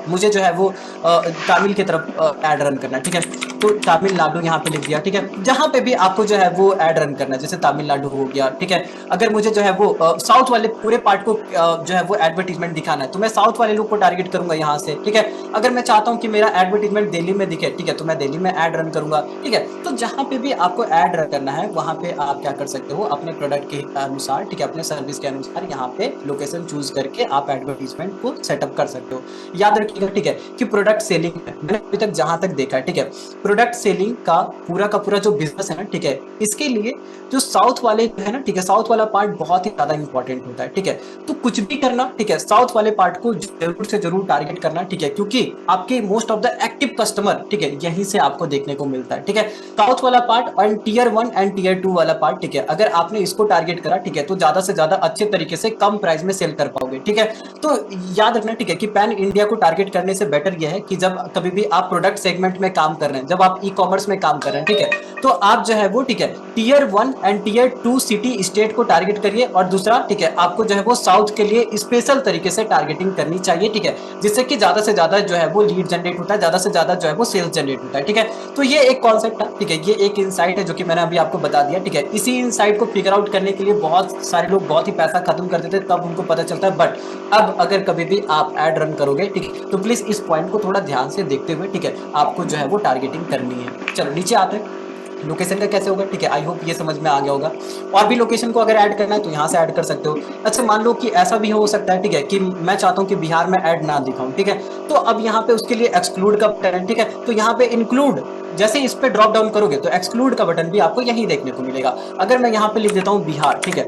मुझे जो है वो तमिल की तरफ ऐड रन करना है, ठीक है, तो तमिलनाडु यहाँ पे लिख दिया, ठीक है, जहां पे भी आपको जो है वो ऐड रन करना है, जैसे तमिलनाडु हो गया, ठीक है। अगर मुझे जो है वो साउथ वाले पूरे पार्ट को जो है वो एडवर्टीजमेंट दिखाना है तो मैं साउथ वाले लोग को टारगेट करूंगा यहाँ से, ठीक है। अगर मैं चाहता हूँ कि मेरा एडवर्टीजमेंट दिल्ली में दिखे, ठीक है, तो मैं दिल्ली में ऐड रन करूंगा, ठीक है। तो जहां पे भी आपको ऐड रन करना है वहां पे आप क्या कर सकते हो अपने प्रोडक्ट के अनुसार, ठीक है, अपने सर्विस के अनुसार यहाँ पे लोकेशन चूज करके आप एडवर्टीजमेंट को सेटअप कर सकते हो। याद रखिएगा, ठीक है, कि प्रोडक्ट सेलिंग है, मैंने अभी तक जहां तक देखा है, ठीक है, प्रोडक्ट सेलिंग का पूरा जो बिजनेस है ना, ठीक है, इसके लिए जो साउथ वाले है ना, ठीक है, साउथ वाला पार्ट बहुत ही ज्यादा इंपॉर्टेंट होता है, ठीक है। तो कुछ भी करना, ठीक है, साउथ वाले पार्ट को जरूर से जरूर टारगेट करना, ठीक है, क्योंकि आपके most of the active customer, ठीक है, यहीं से आपको देखने को मिलता है, ठीक है। साउथ वाला पार्ट और टीयर 1 एंड टीयर 2 वाला पार्ट, ठीक है, अगर आपने इसको टारगेट करा, ठीक है, तो ज्यादा से ज्यादा अच्छे तरीके से कम प्राइस में सेल कर पाओगे, ठीक है। तो याद रखना, ठीक है, कि पैन इंडिया को टारगेट करने से बेटर यह है कि जब कभी भी आप प्रोडक्ट सेगमेंट में काम कर रहे हैं, जब आप ई कॉमर्स में काम कर रहे हैं, ठीक है, तो आप जो है वो, ठीक है, tier 1 and tier 2 city state को टारगेट करिए, और दूसरा, ठीक है, आपको जो है वो साउथ के लिए स्पेशल तरीके से टारगेटिंग करनी चाहिए, ठीक है, जिससे कि ज्यादा से ज्यादा जो है वो लीड जनरेट होता है, ज्यादा से ज्यादा जो है वो सेल्स जनरेट होता है, ठीक है। तो ये एक कॉन्सेप्ट है, ठीक है, ये एक इनसाइट है जो कि मैंने अभी आपको बता दिया, ठीक है। इसी इनसाइट को फिगर आउट करने के लिए बहुत सारे लोग बहुत ही पैसा खत्म कर देते हैं, तब उनको पता चलता है, बट अब अगर कभी भी आप ऐड रन करोगे, ठीक है, तो प्लीज इस पॉइंट को थोड़ा ध्यान से देखते हुए, ठीक है, आपको जो है वो टारगेटिंग करनी है। चलो नीचे आते हैं, लोकेशन का कैसे होगा, ठीक है, आई होप ये समझ में आ गया होगा। और भी लोकेशन को अगर ऐड करना है तो यहाँ से ऐड कर सकते हो। अच्छा मान लो कि ऐसा भी हो सकता है, ठीक है, कि मैं चाहता हूँ कि बिहार में ऐड ना दिखाऊं, ठीक है, तो अब यहाँ पे उसके लिए एक्सक्लूड का बटन है, ठीक है, तो यहाँ पे इंक्लूड जैसे इस पे ड्रॉप डाउन करोगे तो एक्सक्लूड का बटन भी आपको यही देखने को मिलेगा। अगर मैं यहाँ पे लिख देता हूँ बिहार, ठीक है,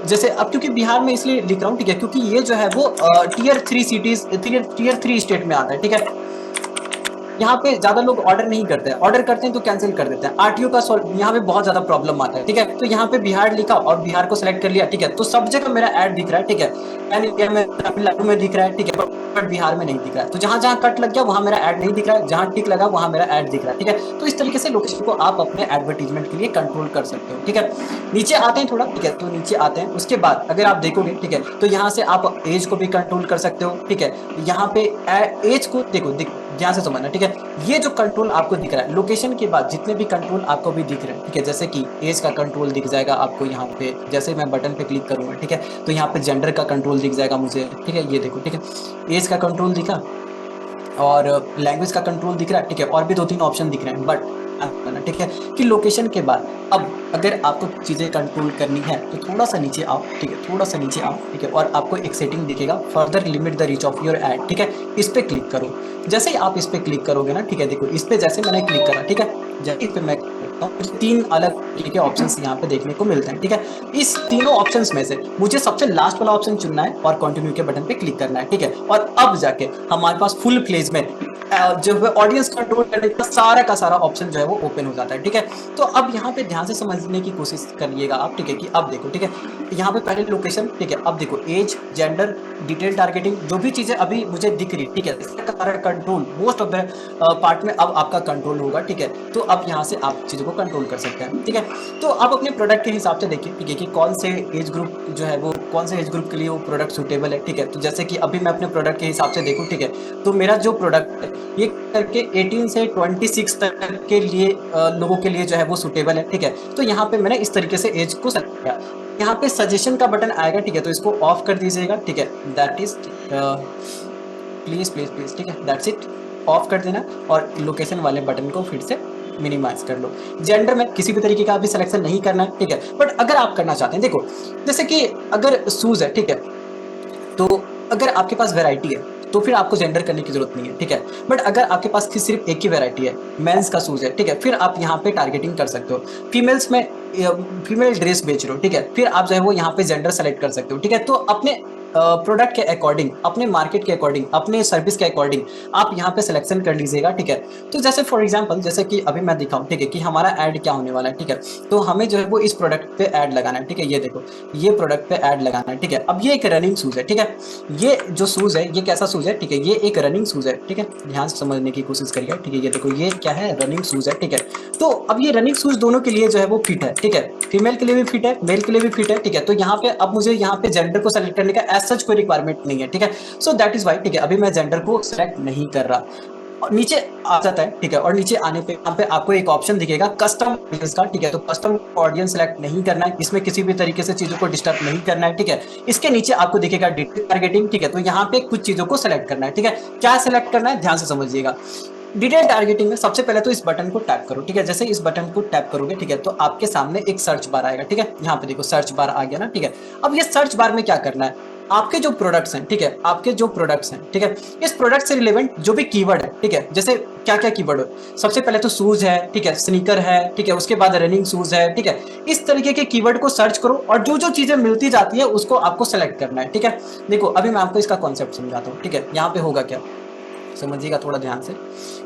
जैसे अब क्योंकि बिहार में इसलिए लिख रहा हूँ, ठीक है, क्योंकि ये जो है वो टीयर 3 सिटीज, टीयर 3 स्टेट में आता है, ठीक है। यहाँ पे ज्यादा लोग ऑर्डर नहीं करते हैं, ऑर्डर करते हैं तो कैंसिल कर देते हैं, आरटीओ का यहाँ पे बहुत ज्यादा प्रॉब्लम आता है, ठीक है। तो यहाँ पे बिहार लिखा और बिहार को सिलेक्ट कर लिया, ठीक है, तो सब जगह मेरा ऐड दिख रहा है, ठीक है, पैन इंडिया में तमिलनाडु में दिख रहा है, ठीक है, बट बिहार में नहीं दिख रहा है। तो जहां जहां कट लग गया वहां मेरा ऐड नहीं दिख रहा है, जहां टिक लगा वहां मेरा ऐड दिख रहा है, ठीक है। तो इस तरीके से लोकेशन को आप अपने एडवर्टीजमेंट के लिए कंट्रोल कर सकते हो, ठीक है। नीचे आते हैं थोड़ा, ठीक है, तो नीचे आते हैं, उसके बाद अगर आप देखोगे, ठीक है, तो यहाँ से आप एज को भी कंट्रोल कर सकते हो, ठीक है। यहाँ पे एज को देखो, ध्यान से समझना, ठीक है। ये जो कंट्रोल आपको दिख रहा है लोकेशन के बाद जितने भी कंट्रोल आपको भी दिख रहे हैं, ठीक है, जैसे कि एज का कंट्रोल दिख जाएगा आपको यहाँ पे, जैसे मैं बटन पे क्लिक करूंगा, ठीक है, तो यहाँ पे जेंडर का कंट्रोल दिख जाएगा मुझे, ठीक है, ये देखो, ठीक है, एज का कंट्रोल दिखा और लैंग्वेज का कंट्रोल दिख रहा है, ठीक है, और भी 2-3 ऑप्शन दिख रहे हैं, बट ठीक है कि लोकेशन के बाद अब अगर आपको चीजें कंट्रोल करनी है तो थोड़ा सा नीचे आओ, ठीक है, थोड़ा सा नीचे आओ, ठीक है, और आपको एक सेटिंग दिखेगा, further limit the reach of your add, ठीक है, इस पे क्लिक करो। जैसे ही आप इस पे क्लिक करोगे ना, ठीक है, देखो इस पे जैसे मैंने क्लिक करा, ठीक है, जैसे इस पे मैं करता हूँ, 3 अलग तरीके के ऑप्शंस यहाँ पे देखने को मिलते हैं, ठीक है। इस तीनों ऑप्शंस में से मुझे सबसे लास्ट वाला ऑप्शन चुनना है और कंटिन्यू के बटन पे क्लिक करना है, ठीक है, और अब जाके हमारे पास फुल फ्लेज में जो है ऑडियंस कंट्रोल करने का सारा ऑप्शन जो है वो ओपन हो जाता है, ठीक है। तो अब यहाँ पे ध्यान से समझने की कोशिश करिएगा आप, ठीक है, कि अब देखो, ठीक है, यहाँ पे पहले लोकेशन, ठीक है, अब देखो एज, जेंडर, डिटेल टारगेटिंग, जो भी चीजें अभी मुझे दिख रही, ठीक है, इसका सारा control most of the part में अब आपका कंट्रोल होगा, ठीक है। तो अब यहाँ से आप चीजों को कंट्रोल कर सकते हैं, ठीक है। तो आप अपने प्रोडक्ट के हिसाब से देखिए, ठीक है, कि कौन से एज ग्रुप जो है वो कौन से एज ग्रुप के लिए वो प्रोडक्ट सूटेबल है, ठीक है। तो जैसे कि अभी मैं अपने प्रोडक्ट के हिसाब से देखूँ, ठीक है, तो मेरा जो प्रोडक्ट है ये करके 18 से 26 तक के लिए लोगों के लिए जो है वो सूटेबल है, ठीक है। तो यहाँ पे मैंने इस तरीके से एज को सेलेक्ट किया। यहाँ पे सजेशन का बटन आएगा, ठीक है, तो इसको ऑफ कर दीजिएगा, ठीक है, that is please please please, ठीक है, दैट्स इट, ऑफ कर देना और लोकेशन वाले बटन को फिर से मिनिमाइज कर लो। जेंडर में किसी भी तरीके का अभी सिलेक्शन नहीं करना है, ठीक है, बट अगर आप करना चाहते हैं, देखो जैसे कि अगर शूज है, ठीक है, तो अगर आपके पास वैरायटी है तो फिर आपको जेंडर करने की जरूरत नहीं है, ठीक है। बट अगर आपके पास सिर्फ एक ही वैरायटी है, मेंस का शूज है, ठीक है, फिर आप यहाँ पे टारगेटिंग कर सकते हो। फीमेल्स में फीमेल ड्रेस बेच रहे हो, ठीक है, फिर आप जो है वो यहाँ पे जेंडर सेलेक्ट कर सकते हो, ठीक है। तो अपने प्रोडक्ट के अकॉर्डिंग, अपने मार्केट के अकॉर्डिंग, अपने सर्विस के अकॉर्डिंग आप यहाँ पे सिलेक्शन कर लीजिएगा, ठीक है। तो जैसे फॉर एग्जांपल जैसे कि अभी मैं दिखाऊं, ठीक है, कि हमारा ऐड क्या होने वाला है, ठीक है। तो हमें जो है वो इस प्रोडक्ट पे ऐड लगाना है, ठीक है, ये देखो ये प्रोडक्ट पे ऐड लगाना है, ठीक है। अब ये एक रनिंग शूज है, ठीक है, ये जो शूज है ये कैसा शूज है, ठीक है, ये एक रनिंग शूज है, ठीक है, ध्यान से समझने की कोशिश करिए, ठीक है, ये देखो ये क्या है, रनिंग शूज है, ठीक है। तो अब ये रनिंग शूज दोनों के लिए जो है वो फिट है, ठीक है, फीमेल के लिए भी फिट है, मेल के लिए भी फिट है, ठीक है। तो यहाँ पे अब मुझे यहाँ पे जेंडर को सेलेक्ट करने का एज सच कोई रिक्वायरमेंट नहीं है, ठीक है। सो दैट इज वाई, ठीक है, अभी मैं जेंडर को सेलेक्ट नहीं कर रहा और नीचे आ जाता है, ठीक है, और नीचे आने पे यहाँ पे आपको एक ऑप्शन दिखेगा कस्टम ऑडियंस का, ठीक है। तो कस्टम ऑडियंस सेलेक्ट नहीं करना है, इसमें किसी भी तरीके से चीजों को डिस्टर्ब नहीं करना है, ठीक है। इसके नीचे आपको दिखेगा डिटेल टारगेटिंग, ठीक है, तो यहाँ पे कुछ चीजों को सेलेक्ट करना है, ठीक है। क्या सेलेक्ट करना है ध्यान से समझिएगा। डिटेल टारगेटिंग में सबसे पहले तो इस बटन को टैप करो, ठीक है, जैसे इस बटन को टैप करोगे, ठीक है, तो आपके सामने एक सर्च बार आएगा, ठीक है, यहाँ पे देखो सर्च बार आ गया ना, ठीक है। अब ये सर्च बार में क्या करना है, आपके जो प्रोडक्ट्स हैं, ठीक है, आपके जो प्रोडक्ट्स हैं, ठीक है, इस प्रोडक्ट से रिलेवेंट जो भी कीवर्ड है, ठीक है, जैसे क्या क्या कीवर्ड है, सबसे पहले तो शूज है, ठीक है, स्नीकर है, ठीक है, उसके बाद रनिंग शूज है, ठीक है। इस तरीके के कीवर्ड को सर्च करो और जो जो चीजें मिलती जाती है उसको आपको सेलेक्ट करना है, ठीक है। देखो अभी मैं आपको इसका कॉन्सेप्ट समझाता हूँ, ठीक है, यहाँ पे होगा क्या समझिएगा थोड़ा ध्यान से,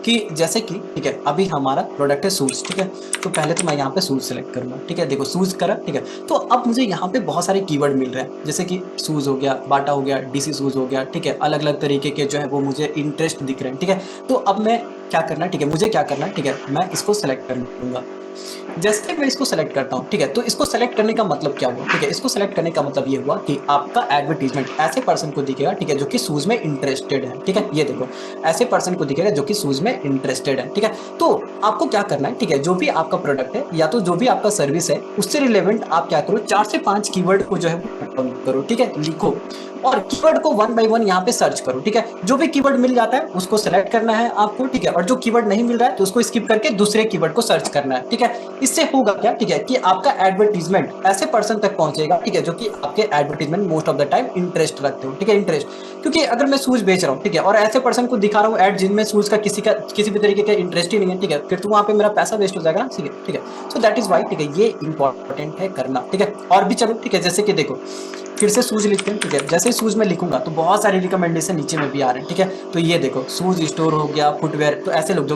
कि जैसे कि ठीक है अभी हमारा प्रोडक्ट है शूज, ठीक है, तो पहले तो मैं यहाँ पे शूज सेलेक्ट करूंगा, ठीक है, देखो शूज करा, ठीक है। तो अब मुझे यहाँ पे बहुत सारे कीवर्ड मिल रहे हैं, जैसे कि शूज हो गया, बाटा हो गया, डीसी शूज हो गया, ठीक है, अलग अलग तरीके के जो है वो मुझे इंटरेस्ट दिख रहे हैं, ठीक है। तो अब मैं क्या करना है, ठीक है, मुझे क्या करना है, ठीक है, मैं इसको सेलेक्ट कर लूंगा। जैसे मैं इसको सेलेक्ट करता हूँ, ठीक है, तो इसको सेलेक्ट करने का मतलब क्या हुआ, ठीक है, इसको सेलेक्ट करने का मतलब ये हुआ कि आपका एडवर्टीजमेंट ऐसे पर्सन को दिखेगा, ठीक है, जो कि शूज में इंटरेस्टेड है, ठीक है, ये देखो ऐसे पर्सन को दिखेगा जो कि शूज में इंटरेस्टेड है, ठीक है। तो आपको क्या करना है, ठीक है, जो भी आपका प्रोडक्ट है या तो जो भी आपका सर्विस है उससे रिलेवेंट आप क्या करो, 4 से 5 कीवर्ड को जो है वो करो, ठीक है, लिखो और कीवर्ड को 1 बाय 1 यहाँ पे सर्च करो, ठीक है। जो भी कीवर्ड मिल जाता है उसको सेलेक्ट करना है आपको, ठीक है, और जो कीवर्ड नहीं मिल रहा है तो उसको स्किप करके दूसरे कीवर्ड को सर्च करना है, ठीक है। इससे होगा क्या, ठीक है, कि आपका एडवर्टीजमेंट ऐसे पर्सन तक पहुंचेगा, ठीक है, जो कि आपके advertisement most of the time interest रखते हो, ठीक है, इंटरेस्ट। क्योंकि अगर मैं शूज बेच रहा हूँ, ठीक है, और ऐसे पर्सन को दिखा रहा हूँ एड जिनमें शूज का किसी भी तरीके का इंटरेस्ट ही नहीं है, ठीक है, फिर तो वहाँ पे मेरा पैसा वेस्ट हो जाएगा ना, ठीक है। सो दैट इज वाई, ठीक है, ये इंपॉर्टेंट है करना, ठीक है। और भी चलो, ठीक है, जैसे कि देखो फिर से शूज लिखते हैं, ठीक है, जैसे शूज में लिखूंगा तो बहुत सारी रिकमेंडेशन नीचे में भी आ रहे हैं, ठीक है। तो ये देखो शूज स्टोर हो गया, फुटवेयर, तो ऐसे लोग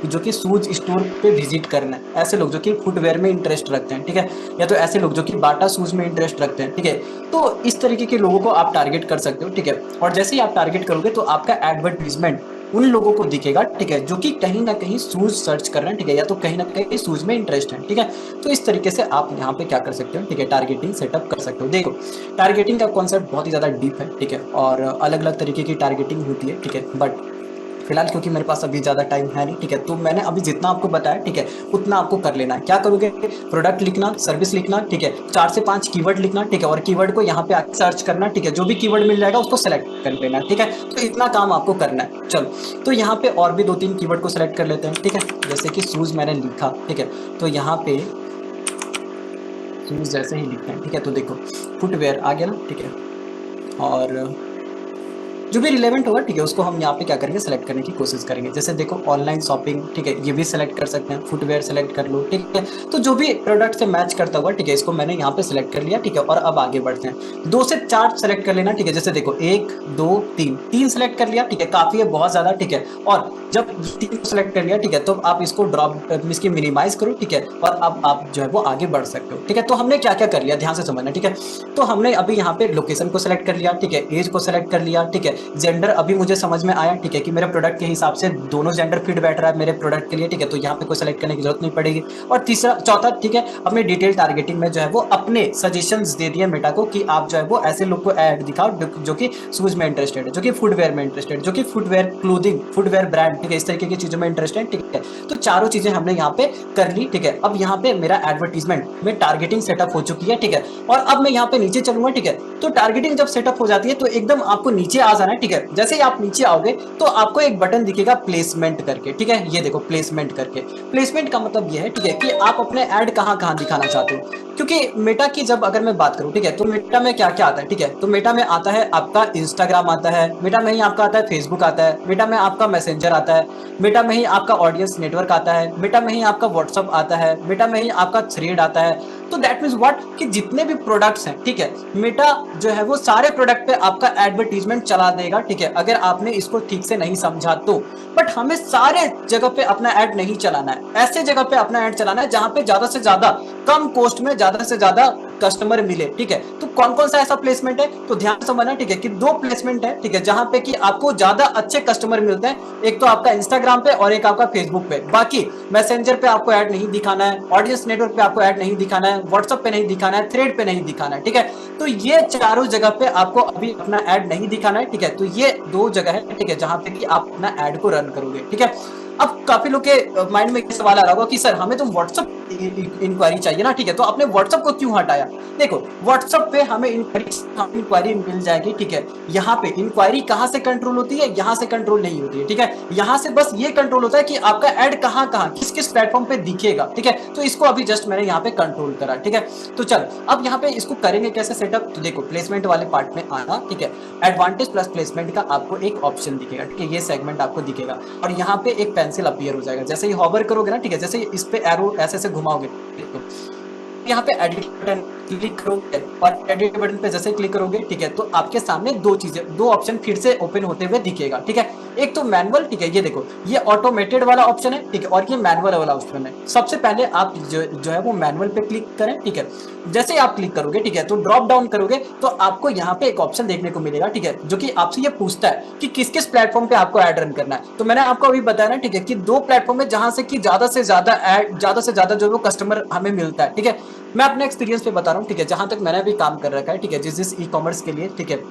जो कि शूज स्टोर पे विजिट करना है, ऐसे लोग जो कि फुटवेयर में इंटरेस्ट रखते हैं, ठीक है, या तो ऐसे लोग जो कि बाटा शूज में इंटरेस्ट रखते हैं, ठीक है। तो इस तरीके के लोगों को आप टारगेट कर सकते हो, ठीक है। और जैसे ही आप टारगेट करोगे तो आपका एडवर्टीजमेंट उन लोगों को दिखेगा, ठीक है, जो कि कहीं ना कहीं शूज सर्च कर रहे हैं, ठीक है, या तो कहीं ना कहीं शूज में इंटरेस्ट है, ठीक है। तो इस तरीके से आप यहाँ पे क्या कर सकते हो, ठीक है, टारगेटिंग सेटअप कर सकते हो। देखो टारगेटिंग का कॉन्सेप्ट बहुत ही ज़्यादा डीप है, ठीक है, और अलग अलग तरीके की टारगेटिंग होती है, ठीक है, बट फिलहाल क्योंकि मेरे पास अभी ज़्यादा टाइम है नहीं, ठीक है, तो मैंने अभी जितना आपको बताया, ठीक है, उतना आपको कर लेना है। क्या करोगे, प्रोडक्ट लिखना, सर्विस लिखना, ठीक है, 4 से 5 कीवर्ड लिखना, ठीक है, और कीवर्ड को यहाँ पे आके सर्च करना, ठीक है, जो भी कीवर्ड मिल जाएगा उसको सेलेक्ट कर लेना, ठीक है। तो इतना काम आपको करना है। चलो, तो यहाँ पे और भी 2-3 कीवर्ड को सेलेक्ट कर लेते हैं, ठीक है। जैसे कि शूज़ मैंने लिखा, ठीक है, तो यहाँ पे शूज़ जैसे ही लिखते हैं, ठीक है, तो देखो फुटवियर आ गया ना, ठीक है। और जो भी रिलेवेंट होगा, ठीक है, उसको हम यहाँ पे क्या करेंगे, सेलेक्ट करने की कोशिश करेंगे। जैसे देखो ऑनलाइन शॉपिंग, ठीक है, ये भी सेलेक्ट कर सकते हैं, फुटवेयर सेलेक्ट कर लो, ठीक है। तो जो भी प्रोडक्ट से मैच करता होगा, ठीक है, इसको मैंने यहाँ पे सेलेक्ट कर लिया, ठीक है। और अब आगे बढ़ते हैं, 2 से 4 सेलेक्ट कर लेना, ठीक है। जैसे देखो 1 2 3 सेलेक्ट कर लिया, ठीक है, काफी है, बहुत ज्यादा, ठीक है। और जब 3 को सेलेक्ट कर लिया, ठीक है, तो आप इसको ड्रॉप इसकी मिनिमाइज करो, ठीक है, और अब आप जो है वो आगे बढ़ सकते हो, ठीक है। तो हमने क्या क्या कर लिया, ध्यान से समझना, ठीक है। तो हमने अभी यहाँ पे लोकेशन को सेलेक्ट कर लिया, ठीक है, एज को सेलेक्ट कर लिया, ठीक है, जेंडर अभी मुझे समझ में आया, ठीक है, कि मेरे प्रोडक्ट के हिसाब से दोनों जेंडर फिट बैठ रहा है मेरे प्रोडक्ट के लिए, ठीक है, तो यहाँ पे कोई सेलेक्ट करने की जरूरत नहीं पड़ेगी। और तीसरा चौथा, ठीक है, हमने डिटेल टारगेटिंग में जो है वो अपने सजेशंस दे दिए मेटा को कि आप जो है वो ऐसे लोग को ऐड दिखाओ जो कि शूज में इंटरेस्टेड है, जो कि फुटवेयर में इंटरेस्टेड, जो कि फुटवेयर क्लोथिंग, फुटवेयर ब्रांड, ठीक है, इस तरीके की चीजों में इंटरेस्टेड, ठीक है। तो चारों चीजें हमने यहाँ पे कर ली, ठीक है। अब यहाँ पे मेरा एडवर्टीजमेंट में टारगेटिंग सेटअप हो चुकी है, ठीक है। और अब मैं यहाँ पे नीचे चलूंगा, ठीक है। तो टारगेटिंग जब सेटअप हो जाती है तो एकदम आपको नीचे आ जाना है, ठीक है। जैसे ही आप नीचे आओगे तो आपको एक बटन दिखेगा प्लेसमेंट करके, ठीक है, ये देखो प्लेसमेंट करके। प्लेसमेंट का मतलब ये है, ठीक है, कि आप अपने ऐड कहाँ कहाँ दिखाना चाहते हो। क्योंकि मेटा की जब अगर मैं बात करूं, ठीक है, तो मेटा में क्या क्या आता है, ठीक है, तो मेटा में आता है आपका इंस्टाग्राम आता है, मेटा में ही आपका आता है फेसबुक आता है, मेटा में आपका मैसेंजर आता है, मेटा में ही आपका ऑडियंस नेटवर्क आता है, मेटा में ही आपका व्हाट्सअप आता है, मेटा में ही आपका थ्रेड आता है। तो दैट मीन्स व्हाट, कि जितने भी प्रोडक्ट्स हैं, ठीक है, मेटा जो है वो सारे प्रोडक्ट पे आपका एडवर्टीजमेंट चला देगा, ठीक है, अगर आपने इसको ठीक से नहीं समझा तो। बट हमें सारे जगह पे अपना ऐड नहीं चलाना है, ऐसे जगह पे अपना ऐड चलाना है जहां पे ज्यादा से ज्यादा कम कॉस्ट में ज्यादा से ज्यादा कस्टमर मिले, ठीक है। तो कौन कौन सा ऐसा प्लेसमेंट है, तो ध्यान से समझना, ठीक है, कि 2 प्लेसमेंट है, ठीक है, जहां पे कि आपको ज्यादा अच्छे कस्टमर मिलते हैं। एक तो आपका इंस्टाग्राम पे और एक आपका फेसबुक पे। बाकी मैसेंजर पे आपको ऐड नहीं दिखाना है, ऑडियंस नेटवर्क पे आपको ऐड नहीं दिखाना है, व्हाट्सएप पे नहीं दिखाना है, थ्रेड पे नहीं दिखाना है, ठीक है। तो ये चारों जगह पे आपको अभी अपना ऐड नहीं दिखाना है, ठीक है। तो ये 2 जगह है, ठीक है, जहां पे कि आप अपना ऐड को रन करोगे, ठीक है। अब काफी लोग के माइंड में ये सवाल आ रहा होगा कि सर हमें तो व्हाट्सएप इंक्वायरी चाहिए ना, ठीक है, तो आपने व्हाट्सएप को क्यों हटाया। देखो व्हाट्सएप पे हमें इंक्वायरी मिल जाएगी, ठीक है। यहाँ पे इंक्वायरी कहाँ से कंट्रोल होती है, यहाँ से कंट्रोल नहीं होती है, ठीक है। यहाँ से बस ये कंट्रोल होता है कि आपका ऐड कहाँ कहाँ किस किस प्लेटफॉर्म पे दिखेगा, ठीक है। तो इसको अभी जस्ट मैंने यहाँ पे कंट्रोल करा, ठीक है। तो चल अब यहाँ पे इसको करेंगे कैसे सेटअप, तो देखो प्लेसमेंट वाले पार्ट में आना, ठीक है। एडवांटेज प्लस प्लेसमेंट का आपको एक ऑप्शन दिखेगा, ठीक है, ये सेगमेंट आपको दिखेगा। और यहाँ पे एक पेंसिल अपीयर हो जाएगा, जैसे ही हॉवर करोगे ना, ठीक है, जैसे इस पे एरो ऐसे ऐसे घुमाओगे, यहाँ पे एडिट बटन क्लिक करोगे और एडिट बटन पे जैसे क्लिक करोगे, ठीक है, तो आपके सामने 2 ऑप्शन फिर से ओपन होते हुए दिखेगा, ठीक है। एक तो मैनुअल, ठीक है, ये देखो ये ऑटोमेटेड वाला ऑप्शन है, ठीक है, और ये मैनुअल वाला ऑप्शन है। सबसे पहले आप जो है वो मैनुअल पे क्लिक करें, ठीक है। जैसे आप क्लिक करोगे, ठीक है, तो ड्रॉप डाउन करोगे तो आपको यहाँ पे एक ऑप्शन देखने को मिलेगा, ठीक है, जो कि आपसे ये पूछता है कि किस किस प्लेटफॉर्म पे आपको ऐड रन करना है। तो मैंने आपको अभी बताया ना, ठीक है, कि 2 प्लेटफॉर्म है जहां से कि ज्यादा से ज्यादा जो वो कस्टमर हमें मिलता है, ठीक है। मैं अपने एक्सपीरियंस पे बता रहा हूँ, ठीक है, जहां तक मैंने भी काम कर रखा है, ठीक है, जिस ई कॉमर्स के लिए, ठीक है,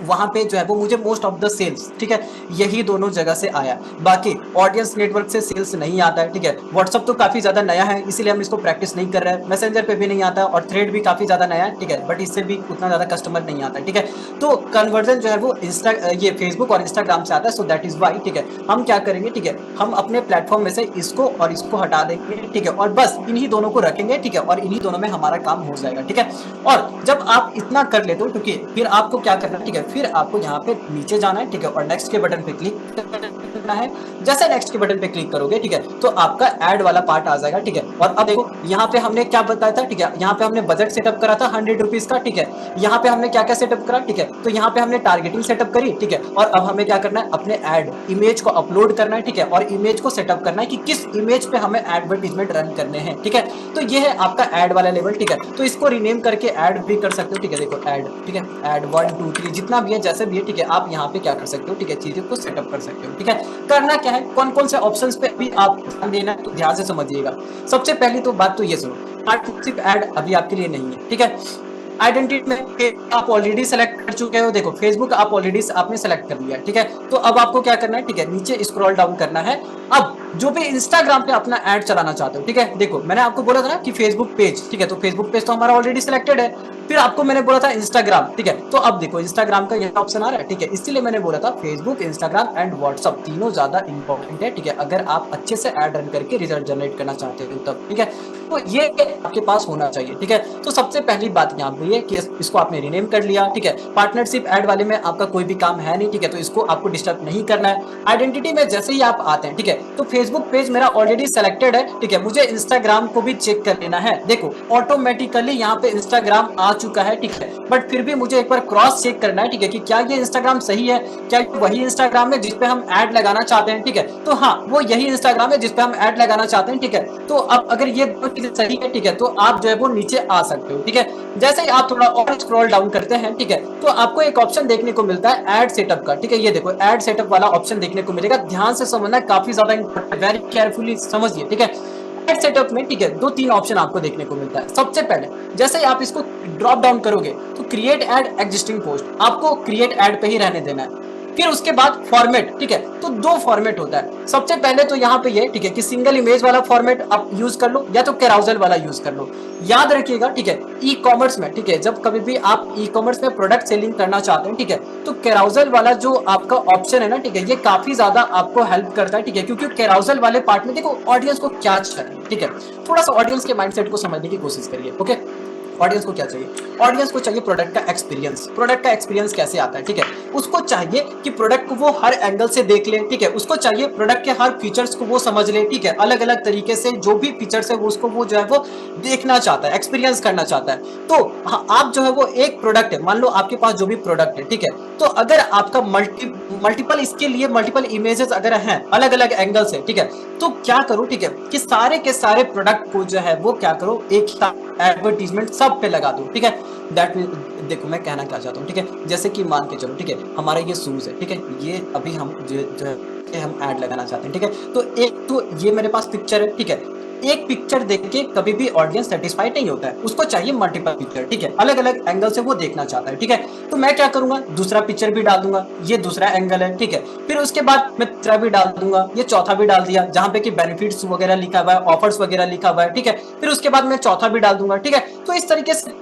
वहां पे जो है वो मुझे मोस्ट ऑफ द सेल्स, ठीक है, यही दोनों जगह से आया। बाकी ऑडियंस नेटवर्क से सेल्स नहीं आता है, ठीक है। व्हाट्सअप तो काफी ज्यादा नया है, इसीलिए हम इसको प्रैक्टिस नहीं कर रहे हैं। मैसेंजर पे भी नहीं आता, और थ्रेड भी काफी ज्यादा नया है, ठीक है, बट इससे भी उतना ज्यादा कस्टमर नहीं आता, ठीक है। तो कन्वर्जन जो है वो ये फेसबुक और इंस्टाग्राम से आता है, सो दैट इज वाई, ठीक है, हम क्या करेंगे, ठीक है, हम अपने प्लेटफॉर्म में से इसको और इसको हटा देंगे, ठीक है, और बस इन्हीं दोनों को रखेंगे, ठीक है, और इन्हीं दोनों में हमारा काम हो जाएगा, ठीक है। और जब आप इतना कर लेते हो, ठीक है, फिर आपको क्या करना है, ठीक है, फिर आपको यहाँ पे नीचे जाना है, ठीक है, और नेक्स्ट के बटन पे क्लिक करना है। जैसे नेक्स्ट के बटन पे क्लिक करोगे, ठीक है, तो आपका ऐड वाला पार्ट आ जाएगा, ठीक है। और अब देखो यहाँ पे हमने क्या बताया था, ठीक है, यहाँ पे हमने बजट सेटअप करा था 100 रुपीज का, ठीक है। यहाँ पे हमने क्या क्या सेटअप करा, ठीक है, तो यहाँ पे हमने टारगेटिंग सेटअप करी, ठीक है। और अब हमें क्या करना है, अपने ऐड इमेज को अपलोड करना है, ठीक है, और इमेज को सेटअप करना है कि किस इमेज पे हमें एडवर्टीजमेंट रन करने हैं, ठीक है। तो ये है आपका ऐड वाला लेवल, ठीक है। तो इसको रीनेम करके ऐड भी कर सकते हो, ठीक है, देखो ऐड, ठीक है, ऐड 1 2 3 जितना भी है जैसे भी है, ठीक है, आप यहाँ पे क्या कर सकते हो, ठीक है, चीजें को सेटअप कर सकते हो, ठीक है। करना क्या है, कौन कौन से ऑप्शंस पे अभी आप ध्यान देना है, तो ध्यान से समझिएगा। सबसे पहली तो बात तो ये सुनो, पार्टनरशिप ऐड अभी आपके लिए नहीं है, ठीक है। आइडेंटिटी में आप ऑलरेडी सेलेक्ट कर चुके हो, देखो फेसबुक आप ऑलरेडी आपने सेलेक्ट कर लिया, ठीक है। तो अब आपको क्या करना है, ठीक है, नीचे स्क्रॉल डाउन करना है। अब जो भी इंस्टाग्राम पे अपना ऐड चलाना चाहते हो, ठीक है, देखो मैंने आपको बोला था ना कि फेसबुक पेज, ठीक है, तो फेसबुक पेज तो हमारा ऑलरेडी सिलेक्टेड है। फिर आपको मैंने बोला था इंस्टाग्राम, ठीक है, तो अब देखो इंस्टाग्राम का ये ऑप्शन आ रहा है, ठीक है, इसीलिए मैंने बोला था फेसबुक, इंस्टाग्राम एंड व्हाट्सअप तीनों ज्यादा इंपॉर्टेंट है, ठीक है, अगर आप अच्छे से ऐड रन करके रिजल्ट जनरेट करना चाहते हो तब, ठीक है। तो ये आपके पास होना चाहिए, ठीक है। तो सबसे पहली बात यहाँ पे है कि इसको आपने रीनेम कर लिया, ठीक है। पार्टनरशिप ऐड वाले में आपका कोई भी काम है नहीं, ठीक है, तो इसको आपको डिस्टर्ब नहीं करना है। आइडेंटिटी में जैसे ही आप आते हैं, ठीक है, तो फेसबुक पेज मेरा ऑलरेडी सेलेक्टेड है, ठीक है, मुझे इंस्टाग्राम को भी चेक कर लेना है। देखो ऑटोमेटिकली यहाँ पे इंस्टाग्राम आ चुका है, ठीक है, बट फिर भी मुझे एक बार क्रॉस चेक करना है, ठीक है, कि क्या ये इंस्टाग्राम सही है, क्या ये वही इंस्टाग्राम है जिसपे हम ऐड लगाना चाहते हैं, ठीक है। तो हाँ, वो यही इंस्टाग्राम है जिसपे हम ऐड लगाना चाहते हैं, ठीक है। तो अब अगर ये सही है, ठीक है, तो आप जो है वो नीचे आ सकते हो, ठीक है। जैसे ही आप थोड़ा और स्क्रॉल डाउन करते हैं, ठीक है, तो आपको एक ऑप्शन देखने को मिलता है ऐड सेटअप का, ठीक है, ये देखो ऐड सेटअप वाला ऑप्शन देखने को मिलेगा। ध्यान से समझना, काफी ज्यादा इंपॉर्टेंट, वेरी केयरफुली समझिए, ठीक है। ऐड सेटअप में, ठीक है, 2-3 ऑप्शन आपको देखने को मिलता है। सबसे पहले जैसे ही आप इसको ड्रॉप डाउन करोगे तो क्रिएट ऐड एग्जिस्टिंग पोस्ट, आपको क्रिएट ऐड पे ही रहने देना है। फिर उसके बाद फॉर्मेट, ठीक है, तो 2 फॉर्मेट होता है। सबसे पहले तो यहाँ पे ये, ठीक है, कि सिंगल इमेज वाला फॉर्मेट आप यूज कर लो या तो कैराउजल वाला यूज कर लो। याद रखिएगा, ठीक है, ई कॉमर्स में, ठीक है, जब कभी भी आप ई कॉमर्स में प्रोडक्ट सेलिंग करना चाहते हैं, ठीक है, तो कैराउजल वाला जो आपका ऑप्शन है ना, ठीक है, ये काफी ज्यादा आपको हेल्प करता है, ठीक है, क्योंकि कैराउजल वाले पार्ट में देखो ऑडियंस को क्या चाहिए, ठीक है, थोड़ा सा ऑडियंस के माइंडसेट को समझने की कोशिश करिए। ओके, ऑडियंस को क्या चाहिए, ऑडियंस को चाहिए प्रोडक्ट का एक्सपीरियंस। प्रोडक्ट का एक्सपीरियंस कैसे आता है, ठीक है, उसको चाहिए कि प्रोडक्ट को वो हर एंगल से देख ले, ठीक है, उसको चाहिए प्रोडक्ट के हर फीचर्स को वो समझ ले, ठीक है, अलग अलग तरीके से जो भी फीचर्स है वो उसको वो जो है वो देखना चाहता है, एक्सपीरियंस करना चाहता है। तो हाँ, आप जो है वो एक प्रोडक्ट है, मान लो आपके पास जो भी प्रोडक्ट है, ठीक है, तो अगर आपका मल्टीपल इसके लिए मल्टीपल इमेजेस अगर हैं अलग अलग एंगल से, ठीक है, तो क्या करो, ठीक है, कि सारे के सारे प्रोडक्ट को जो है वो क्या करो, एक एडवर्टीजमेंट सब पे लगा दो, ठीक है। दैट मीन, देखो मैं कहना क्या चाहता हूँ, ठीक है, जैसे कि मान के चलो, ठीक है, हमारा ये शूज है, ठीक है, ये अभी हम जो है हम ऐड लगाना चाहते हैं, ठीक है, तो एक तो ये मेरे पास पिक्चर है, ठीक है, एक पिक्चर देख के कभी भी ऑडियंस सेटिस्फाइड नहीं होता है, उसको चाहिए मल्टीपल पिक्चर, ठीक है, अलग अलग एंगल से वो देखना चाहता है, ठीक है। तो मैं क्या करूंगा, दूसरा पिक्चर भी डाल दूंगा, ये दूसरा एंगल है, ठीक है, फिर उसके बाद मैं तीसरा भी डाल दूंगा, ये चौथा भी डाल दिया जहां पे कि बेनिफिट्स वगैरह लिखा हुआ है, ऑफर्स वगैरह लिखा हुआ है, ठीक है, फिर उसके बाद मैं चौथा भी डाल दूंगा, ठीक है। तो इस तरीके से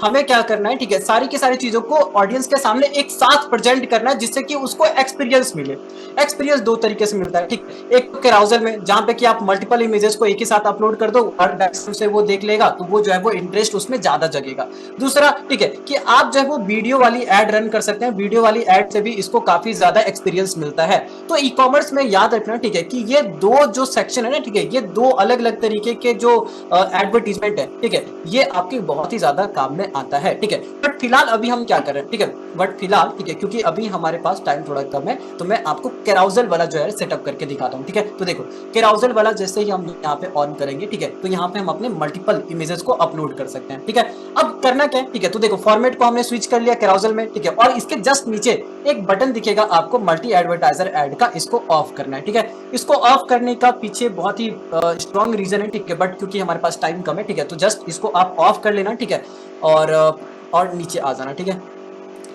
हमें क्या करना है, ठीक है, सारी की सारी चीजों को ऑडियंस के सामने एक साथ प्रेजेंट करना है जिससे कि उसको एक्सपीरियंस मिले। एक्सपीरियंस 2 तरीके से मिलता है, ठीक है, एक तो कैराउजल में जहां पे कि आप मल्टीपल इमेजेस को एक ही साथ अपलोड कर दो और डायरेक्शन से वो देख लेगा, तो वो जो है वो इंटरेस्ट उसमें ज्यादा जगेगा। दूसरा, ठीक है, कि आप जो है वो वीडियो वाली एड रन कर सकते हैं, वीडियो वाली एड से भी इसको काफी ज्यादा एक्सपीरियंस मिलता है। तो ई कॉमर्स में याद रखना, ठीक है, कि ये 2 जो सेक्शन है ना, ठीक है, ये 2 अलग अलग तरीके के जो एडवर्टीजमेंट है, ठीक है, ये आपके बहुत ही ज्यादा काम में आता है, ठीक है। बट फिलहाल अभी हम क्या कर रहे हैं, ठीक है, बट फिलहाल, ठीक है, क्योंकि अभी हमारे पास टाइम थोड़ा कम है, तो मैं आपको कैराउजल वाला जो है सेटअप करके दिखाता हूँ, ठीक है। तो देखो कैराउजल वाला जैसे ही हम यहाँ पे ऑन करेंगे, ठीक है, तो यहाँ पे हम अपने मल्टीपल इमेजेस को अपलोड कर सकते हैं, ठीक है। अब करना क्या है, ठीक है, तो देखो फॉर्मेट को हमने स्विच कर लिया कैराउजल में, ठीक है, और इसके जस्ट नीचे एक बटन दिखेगा आपको मल्टी एडवर्टाइजर ऐड का, इसको ऑफ करना है, ठीक है। इसको ऑफ करने का पीछे बहुत ही स्ट्रॉन्ग रीजन है, ठीक है, बट क्योंकि हमारे पास टाइम कम है, ठीक है, तो जस्ट इसको आप ऑफ कर लेना, ठीक है, और नीचे आ जाना, ठीक है।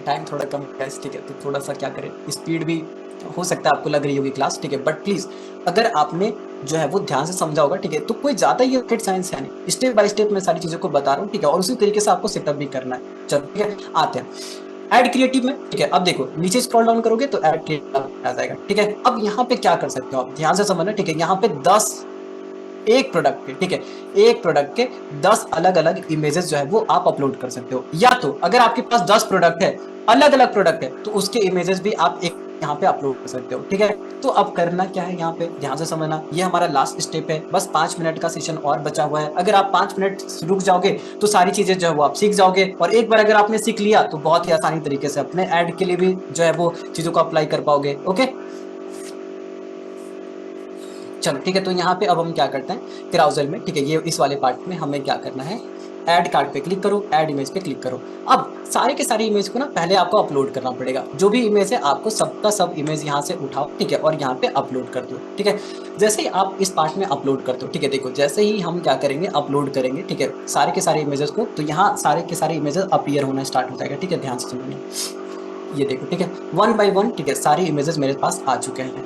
टाइम थोड़ा कम है, ठीक है, तो थोड़ा सा क्या करें, स्पीड भी हो सकता है आपको लग रही होगी क्लास, ठीक है, बट प्लीज अगर आपने जो है वो ध्यान से समझा होगा, ठीक है, तो कोई ज्यादा ये रॉकेट साइंस है नहीं, स्टेप बाय स्टेप मैं सारी चीजों को बता रहा हूँ, ठीक है, और उसी तरीके से आपको सेटअप भी करना है। चलो ठीक है, आते हैं ऐड क्रिएटिव में, ठीक है। अब देखो नीचे स्क्रॉल डाउन करोगे तो ऐड क्रिएटिव आ जाएगा, ठीक है। अब यहाँ पे क्या कर सकते हो आप, ध्यान से समझना, ठीक है, यहाँ पे 10 एक प्रोडक्ट के, ठीक है, एक प्रोडक्ट के 10 अलग अलग इमेजेस जो है वो आप अपलोड कर सकते हो, या तो अगर आपके पास 10 प्रोडक्ट है, अलग अलग प्रोडक्ट है, तो उसके इमेजेस भी आप एक यहाँ पे अपलोड कर सकते हो, ठीक है। तो अब करना क्या है, यहाँ पे ध्यान से समझना, ये हमारा लास्ट स्टेप है, बस 5 मिनट का सेशन और बचा हुआ है। अगर आप 5 मिनट रुक जाओगे तो सारी चीजें जो है वो आप सीख जाओगे, और एक बार अगर आपने सीख लिया तो बहुत ही आसानी तरीके से अपने ऐड के लिए भी जो है वो चीजों को अप्लाई कर पाओगे। ओके चलो ठीक है, तो यहाँ पे अब हम क्या करते हैं कैराउजल में, ठीक है, ये इस वाले पार्ट में हमें क्या करना है, ऐड कार्ड पे क्लिक करो, ऐड इमेज पे क्लिक करो। अब सारे के सारे इमेज को ना पहले आपको अपलोड करना पड़ेगा। जो भी इमेज है आपको सबका सब इमेज यहाँ से उठाओ, ठीक है, और यहाँ पे अपलोड कर दो, ठीक है। जैसे ही आप इस पार्ट में अपलोड कर दो, ठीक है, देखो जैसे ही हम क्या करेंगे, अपलोड करेंगे, ठीक है, सारे के सारे इमेजेस को, तो यहाँ सारे के सारे इमेजेस अपीयर होना स्टार्ट हो जाएगा, ठीक है। ध्यान से सुनिए, ये देखो, ठीक है, 1 बाय 1, ठीक है, सारे इमेजेस मेरे पास आ चुके हैं,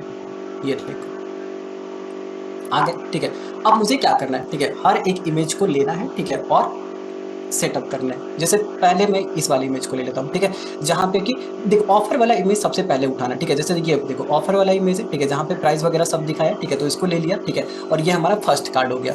ये देखो आ गए, ठीक है। अब मुझे क्या करना है, ठीक है, हर एक इमेज को लेना है, ठीक है, और सेटअप करना है। जैसे पहले मैं इस वाली इमेज को ले लेता हूँ, ठीक है, जहाँ पे कि देखो ऑफर वाला इमेज सबसे पहले उठाना, ठीक है। जैसे ये देखो ऑफर वाला इमेज है, ठीक है, जहाँ पे प्राइस वगैरह सब दिखाया, ठीक है, तो इसको ले लिया, ठीक है, और ये हमारा फर्स्ट कार्ड हो गया।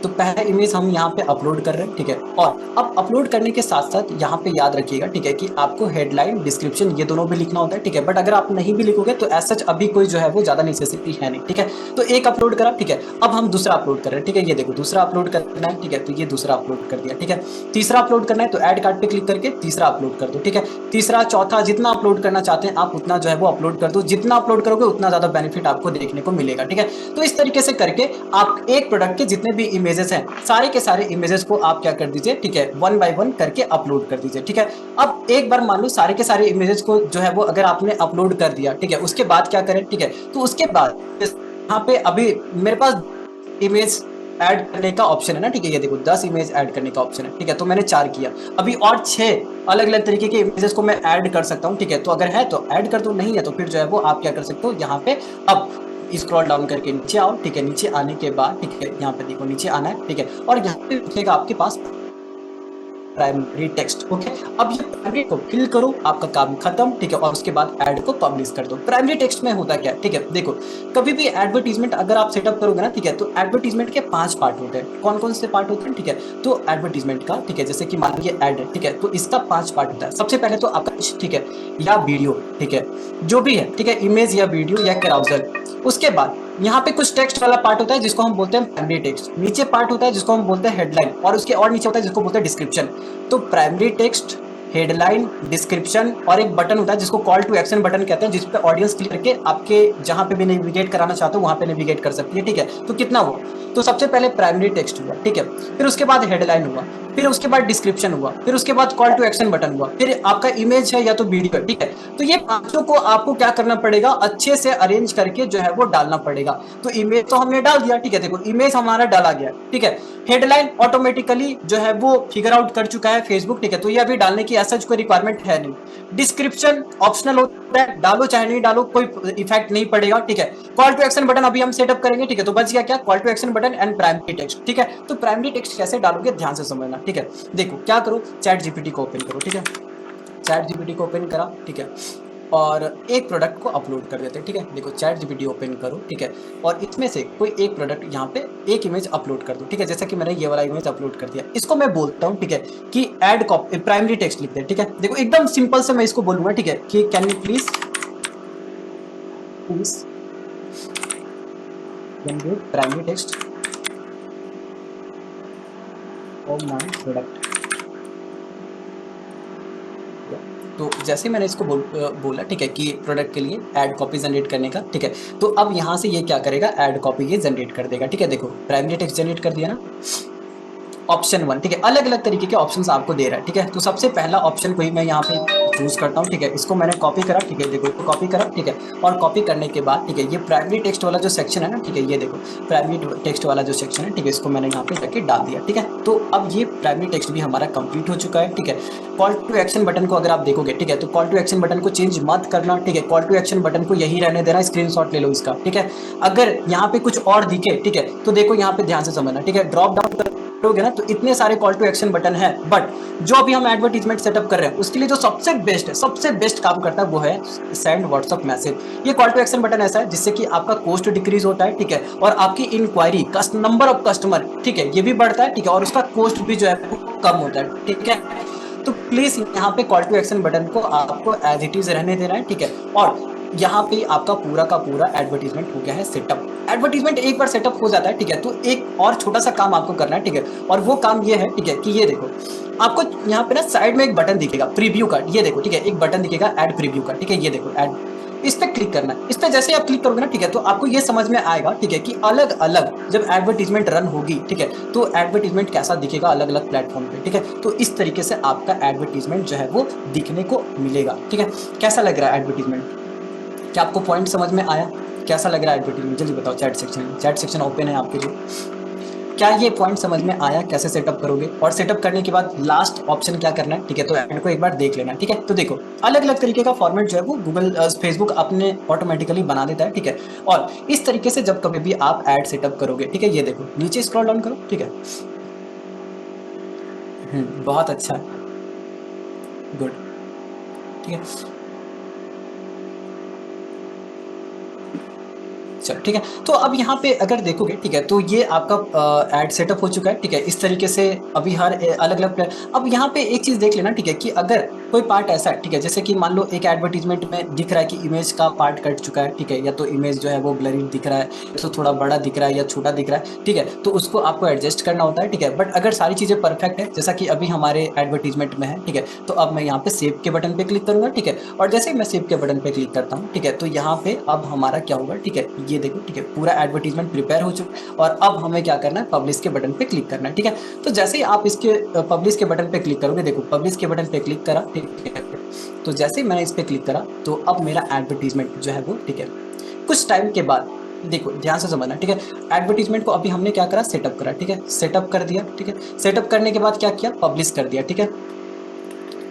तो पहला इमेज हम यहाँ पे अपलोड कर रहे हैं, ठीक है। और अब अपलोड करने के साथ साथ यहाँ पे याद रखिएगा, ठीक है, कि आपको हेडलाइन, डिस्क्रिप्शन ये दोनों भी लिखना होता है, ठीक है। बट अगर आप नहीं भी लिखोगे तो एज सच अभी कोई जो है वो ज्यादा नेसेसिटी है नहीं, ठीक है। तो एक अपलोड करा, ठीक है। अब हम दूसरा अपलोड कर रहे हैं, ठीक है, ये देखो दूसरा अपलोड करना है, ठीक है, तो ये दूसरा अपलोड कर दिया, ठीक है। तीसरा अपलोड करना है तो ऐड कार्ड पे क्लिक करके तीसरा अपलोड कर दो, ठीक है। तीसरा, चौथा, जितना अपलोड करना चाहते हैं आप उतना जो है वो अपलोड कर दो। जितना अपलोड करोगे उतना ज्यादा बेनिफिट आपको देखने को मिलेगा, ठीक है। तो इस तरीके से करके आप एक प्रोडक्ट के जितने भी इमेजेस हैं सारे के सारे इमेजेस को आप क्या कर दीजिए, ठीक है, 1 बाय 1 करके अपलोड कर दीजिए, ठीक है। अब एक बार मान लो सारे के सारे इमेजेस को जो है वो अगर आपने अपलोड कर दिया, ठीक है, उसके बाद क्या करें, ठीक है, तो उसके बाद यहाँ पे अभी मेरे पास इमेज ऐड करने का ऑप्शन है ना, ठीक है, ये देखो 10 इमेज ऐड करने का ऑप्शन है, ठीक है, तो मैंने 4 किया। अभी और 6 अलग अलग तरीके के इमेजेस को मैं ऐड कर सकता हूँ, ठीक है। तो अगर है तो ऐड कर दो, नहीं है तो फिर जो है वो आप क्या कर सकते हो, यहाँ पे अब स्क्रॉल डाउन करके नीचे आओ, ठीक है। नीचे आने के बाद, ठीक है, यहाँ पे देखो नीचे आना है, ठीक है, और यहाँ पे दिखेगा आपके पास प्राइमरी टेक्स्ट, ओके। अब ये प्राइमरी को फिल करो, आपका काम खत्म, ठीक है, और उसके बाद ऐड को पब्लिश कर दो। प्राइमरी टेक्स्ट में होता क्या है, ठीक है, देखो कभी भी एडवर्टीजमेंट अगर आप सेटअप करोगे ना, ठीक है, तो एडवर्टीजमेंट के 5 पार्ट होते हैं। कौन कौन से पार्ट होते हैं, ठीक है, तो एडवर्टीजमेंट का, ठीक है, जैसे कि मान लीजिए ऐड है, ठीक है, तो इसका 5 पार्ट होता है। सबसे पहले तो आपका, ठीक है, या वीडियो, ठीक है, जो भी है, ठीक है, इमेज या वीडियो या कैराउजल। उसके बाद यहाँ पे कुछ टेक्स्ट वाला पार्ट होता है जिसको हम बोलते हैं प्राइमरी टेक्स्ट। नीचे पार्ट होता है जिसको हम बोलते हैं हेडलाइन, और उसके और नीचे होता है जिसको बोलते हैं डिस्क्रिप्शन। तो प्राइमरी टेक्स्ट, हेडलाइन, डिस्क्रिप्शन और एक बटन होता है जिसको कॉल टू एक्शन बटन कहते हैं, जिसपे ऑडियंस क्लिक करके आपके जहां पे भी नेविगेट कराना चाहते हो वहां पे नेविगेट कर सकती है, ठीक है। तो कितना हुआ, तो सबसे पहले प्राइमरी टेक्स्ट हुआ, ठीक है, फिर उसके बाद हेडलाइन हुआ, फिर उसके बाद डिस्क्रिप्शन हुआ, फिर उसके बाद कॉल टू एक्शन बटन हुआ, फिर आपका इमेज है या तो वीडियो है, ठीक है। तो ये पांचों को आपको क्या करना पड़ेगा, अच्छे से अरेंज करके जो है वो डालना पड़ेगा। तो इमेज तो हमने डाल दिया, ठीक है, देखो इमेज हमारा डाला गया, ठीक है। हेडलाइन ऑटोमेटिकली जो है वो फिगर आउट कर चुका है फेसबुक, ठीक है, तो ये अभी डालने की ऐसा कोई रिक्वायरमेंट है नहीं। डिस्क्रिप्शन ऑप्शनल होता है, डालो चाहे नहीं डालो कोई इफेक्ट नहीं पड़ेगा, ठीक है। कॉल टू एक्शन बटन अभी हम सेटअप करेंगे, ठीक है, तो बच गया क्या, call to action button and primary text, ठीक है। तो प्राइमरी टेक्स्ट कैसे डालोगे ध्यान से समझना, ठीक है। देखो क्या करो, चैट जीपीटी को ओपन करो, ठीक है, चैट जीपीटी को ओपन करा, ठीक है, और एक प्रोडक्ट को अपलोड कर देते हैं, ठीक है। देखो चैट जीपीटी ओपन करो, ठीक है, और इसमें से कोई एक प्रोडक्ट यहाँ पे एक इमेज अपलोड कर दो, ठीक है। जैसे कि मैंने ये वाला इमेज अपलोड कर दिया, इसको मैं बोलता हूँ, ठीक है, कि ऐड कॉपी प्राइमरी टेक्स्ट लिख दे, ठीक है। देखो एकदम सिंपल से मैं इसको बोलूंगा, ठीक है, कि can you please generate primary text of my product. तो जैसे मैंने इसको बोला, ठीक है, कि प्रोडक्ट के लिए ऐड कॉपी जनरेट करने का, ठीक है। तो अब यहाँ से ये क्या करेगा, ऐड कॉपी ये जनरेट कर देगा, ठीक है। देखो प्राइमरी टेक्स्ट जनरेट कर दिया ना, ऑप्शन 1, ठीक है, अलग अलग तरीके के ऑप्शंस आपको दे रहा है, ठीक है। तो सबसे पहला ऑप्शन को ही मैं यहाँ पे चूज करता हूँ, ठीक है। इसको मैंने कॉपी करा, ठीक है, देखो इसको कॉपी करा, ठीक है, और कॉपी करने के बाद, ठीक है, ये प्राइमरी टेक्स्ट वाला जो सेक्शन है ना, ठीक है, ये देखो प्राइमरी टेक्स्ट वाला जो सेक्शन है, ठीक है, इसको मैंने यहाँ पे जाके डाल दिया, ठीक है। तो अब ये प्राइमरी टेक्स्ट भी हमारा कंप्लीट हो चुका है, ठीक है। कॉल टू एक्शन बटन को अगर आप देखोगे, ठीक है, तो कॉल टू एक्शन बटन को चेंज मत करना, ठीक है। कॉल टू एक्शन बटन को यही रहने देना, स्क्रीनशॉट ले लो इसका, ठीक है। अगर यहाँ पे कुछ और दिखे, ठीक है, तो देखो यहाँ पे ध्यान से समझना, ठीक है, ड्रॉप डाउन करोगे ना तो इतने सारे कॉल टू एक्शन बटन है, बट जो अभी हम एडवर्टीजमेंट सेटअप कर रहे हैं उसके लिए जो सबसे बेस्ट है, सबसे बेस्ट काम करता है वो है सेंड व्हाट्सएप मैसेज। ये कॉल टू एक्शन बटन ऐसा है जिससे कि आपका कॉस्ट डिक्रीज होता है, ठीक है, और आपकी इंक्वायरी नंबर ऑफ कस्टमर, ठीक है, ये भी बढ़ता है, ठीक है, और उसका कॉस्ट भी जो है कम होता है, ठीक है। तो प्लीज यहाँ पे कॉल टू एक्शन बटन को आपको एज इट इज रहने देना है, ठीक है। और यहाँ पे आपका पूरा का पूरा एडवर्टाइजमेंट हो गया है सेटअप। एडवर्टाइजमेंट एक बार सेटअप हो जाता है, ठीक है, तो एक और छोटा सा काम आपको करना है, ठीक है, और वो काम ये है, ठीक है, कि ये देखो आपको यहाँ पे ना साइड में एक बटन दिखेगा प्रीव्यू का, ये देखो, ठीक है, एक बटन दिखेगा ऐड प्रीव्यू का, ठीक है, ये देखो ऐड, इस पे क्लिक करना है। इस पे जैसे आप क्लिक करोगे ना, ठीक है, तो आपको ये समझ में आएगा, ठीक है, कि अलग अलग जब एडवर्टीजमेंट रन होगी, ठीक है, तो एडवर्टीजमेंट कैसा दिखेगा अलग अलग प्लेटफॉर्म पे, ठीक है, तो इस तरीके से आपका एडवर्टीजमेंट जो है वो दिखने को मिलेगा, ठीक है। कैसा लग रहा है एडवर्टीजमेंट? क्या आपको पॉइंट समझ में आया? कैसा लग रहा है एडवर्टीजमेंट? जल्दी बताओ चैट सेक्शन में, चैट सेक्शन ओपन है आपके जो। क्या ये पॉइंट समझ में आया कैसे सेटअप करोगे? और सेटअप करने के बाद लास्ट ऑप्शन क्या करना है, ठीक है, तो ऐड को एक बार देख लेना, ठीक है। तो देखो अलग अलग तरीके का फॉर्मेट जो है वो गूगल फेसबुक अपने ऑटोमेटिकली बना देता है, ठीक है। और इस तरीके से जब कभी भी आप ऐड सेटअप करोगे, ठीक है, ये देखो नीचे स्क्रॉल डाउन करो, ठीक है। बहुत अच्छा है, गुड, ठीक है। चलो ठीक है, तो अब यहाँ पे अगर देखोगे, ठीक है, तो ये आपका एड सेटअप हो चुका है, ठीक है, इस तरीके से अभी हर अलग अलग। अब यहाँ पे एक चीज देख लेना, ठीक है, कि अगर कोई पार्ट ऐसा है, ठीक है, जैसे कि मान लो एक एडवर्टीजमेंट में दिख रहा है कि इमेज का पार्ट कट चुका है, ठीक है, या तो इमेज जो है वो ब्लरी दिख रहा है, तो थोड़ा बड़ा दिख रहा है या छोटा दिख रहा है, ठीक है, तो उसको आपको एडजस्ट करना होता है, ठीक है। बट अगर सारी चीजें परफेक्ट है जैसा कि अभी हमारे एडवर्टीजमेंट में है, ठीक है, तो अब मैं यहाँ पे सेव के बटन पे क्लिक करूंगा, ठीक है, और जैसे ही मैं सेव के बटन पे क्लिक करता हूँ, ठीक है, तो यहाँ पे अब हमारा क्या होगा, ठीक है, ये देखो, ठीक है, पूरा एडवर्टीजमेंट प्रिपेयर हो चुका है। और अब हमें क्या करना है, पब्लिश के बटन पे क्लिक करना है, ठीक है। तो जैसे ही आप इसके पब्लिश के बटन पे क्लिक करोगे, देखो पब्लिश के बटन पे क्लिक करा, ठीक है, तो जैसे ही मैंने इस पे क्लिक करा, तो अब मेरा एडवर्टीजमेंट जो है वो, ठीक है, कुछ टाइम के बाद देखो ध्यान से समझना, ठीक है, एडवर्टीजमेंट को अभी हमने क्या करा, सेटअप करा, ठीक है, सेटअप कर दिया, ठीक है, सेटअप करने के बाद क्या किया, पब्लिश कर दिया, ठीक है,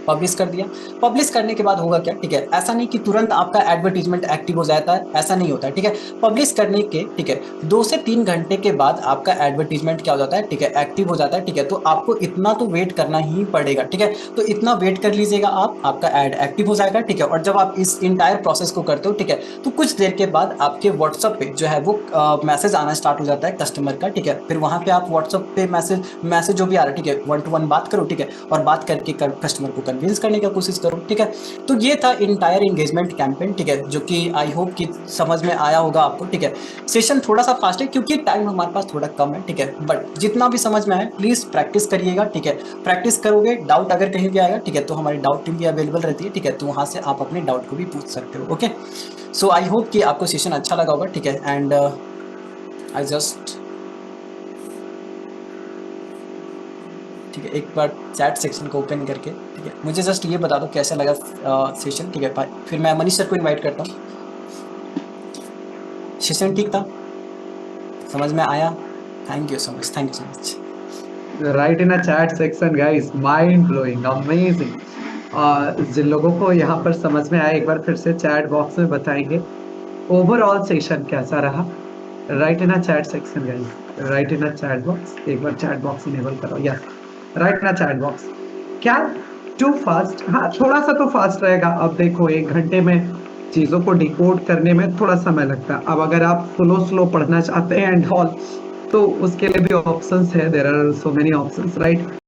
पब्लिश कर दिया। पब्लिश करने के बाद होगा क्या, ठीक है, ऐसा नहीं कि तुरंत आपका एडवर्टीजमेंट एक्टिव हो जाता है, ऐसा नहीं होता है, ठीक है। पब्लिश करने के, ठीक है, 2 से 3 घंटे के बाद आपका एडवर्टीजमेंट क्या हो जाता है, ठीक है, एक्टिव हो जाता है, ठीक है। तो आपको इतना तो वेट करना ही पड़ेगा, ठीक है, तो इतना वेट कर लीजिएगा आप, आपका एड एक्टिव हो जाएगा, ठीक है। और जब आप इस इंटायर प्रोसेस को करते हो, ठीक है, तो कुछ देर के बाद आपके व्हाट्सएप पे जो है वो मैसेज आना स्टार्ट हो जाता है कस्टमर का, ठीक है। फिर वहां पे आप व्हाट्सएप पे मैसेज जो भी आ रहा है, ठीक है, 1 to 1 बात करो, ठीक है, और बात करके कस्टमर को कन्विंस करने का कोशिश करो, ठीक है। तो ये था इंटायर एंगेजमेंट कैंपेन, ठीक है, जो कि आई होप कि समझ में आया होगा आपको, ठीक है। सेशन थोड़ा सा फास्ट है क्योंकि टाइम हमारे पास थोड़ा कम है, ठीक है, बट जितना भी समझ में आए प्लीज प्रैक्टिस करिएगा, ठीक है। प्रैक्टिस करोगे, डाउट अगर कहीं भी आएगा, ठीक है, तो हमारी डाउट टीम भी अवेलेबल रहती है, ठीक है, तो वहां से आप अपने डाउट को भी पूछ सकते हो, ओके। सो आई होप कि आपको सेशन अच्छा लगा होगा, ठीक है, एंड आई जस्ट, ठीक है, एक बार चैट सेक्शन को ओपन करके, ठीक है, मुझे जस्ट ये बता दो कैसा लगा सेशन, ठीक है, फिर मैं मनीष सर को इनवाइट करता हूँ। सेशन ठीक था, समझ में आया? Thank you so much, thank you so much. Right in a chat section, guys, mind blowing, amazing. जिन लोगों को यहाँ पर समझ में आया एक बार फिर से चैट बॉक्स में बताएंगे ओवरऑल सेशन कैसा रहा। Right in a chat section guys, right in a chat box, एक बार चैट बॉक्स इनेबल करो, yes, right in a chat box. क्या टू फास्ट? हाँ, थोड़ा सा तो फास्ट रहेगा। अब देखो 1 घंटे में चीजों को डिकोड करने में थोड़ा समय लगता है। अब अगर आप स्लो स्लो पढ़ना चाहते हैं एंड ऑल, तो उसके लिए भी ऑप्शंस है, there are so many options, right.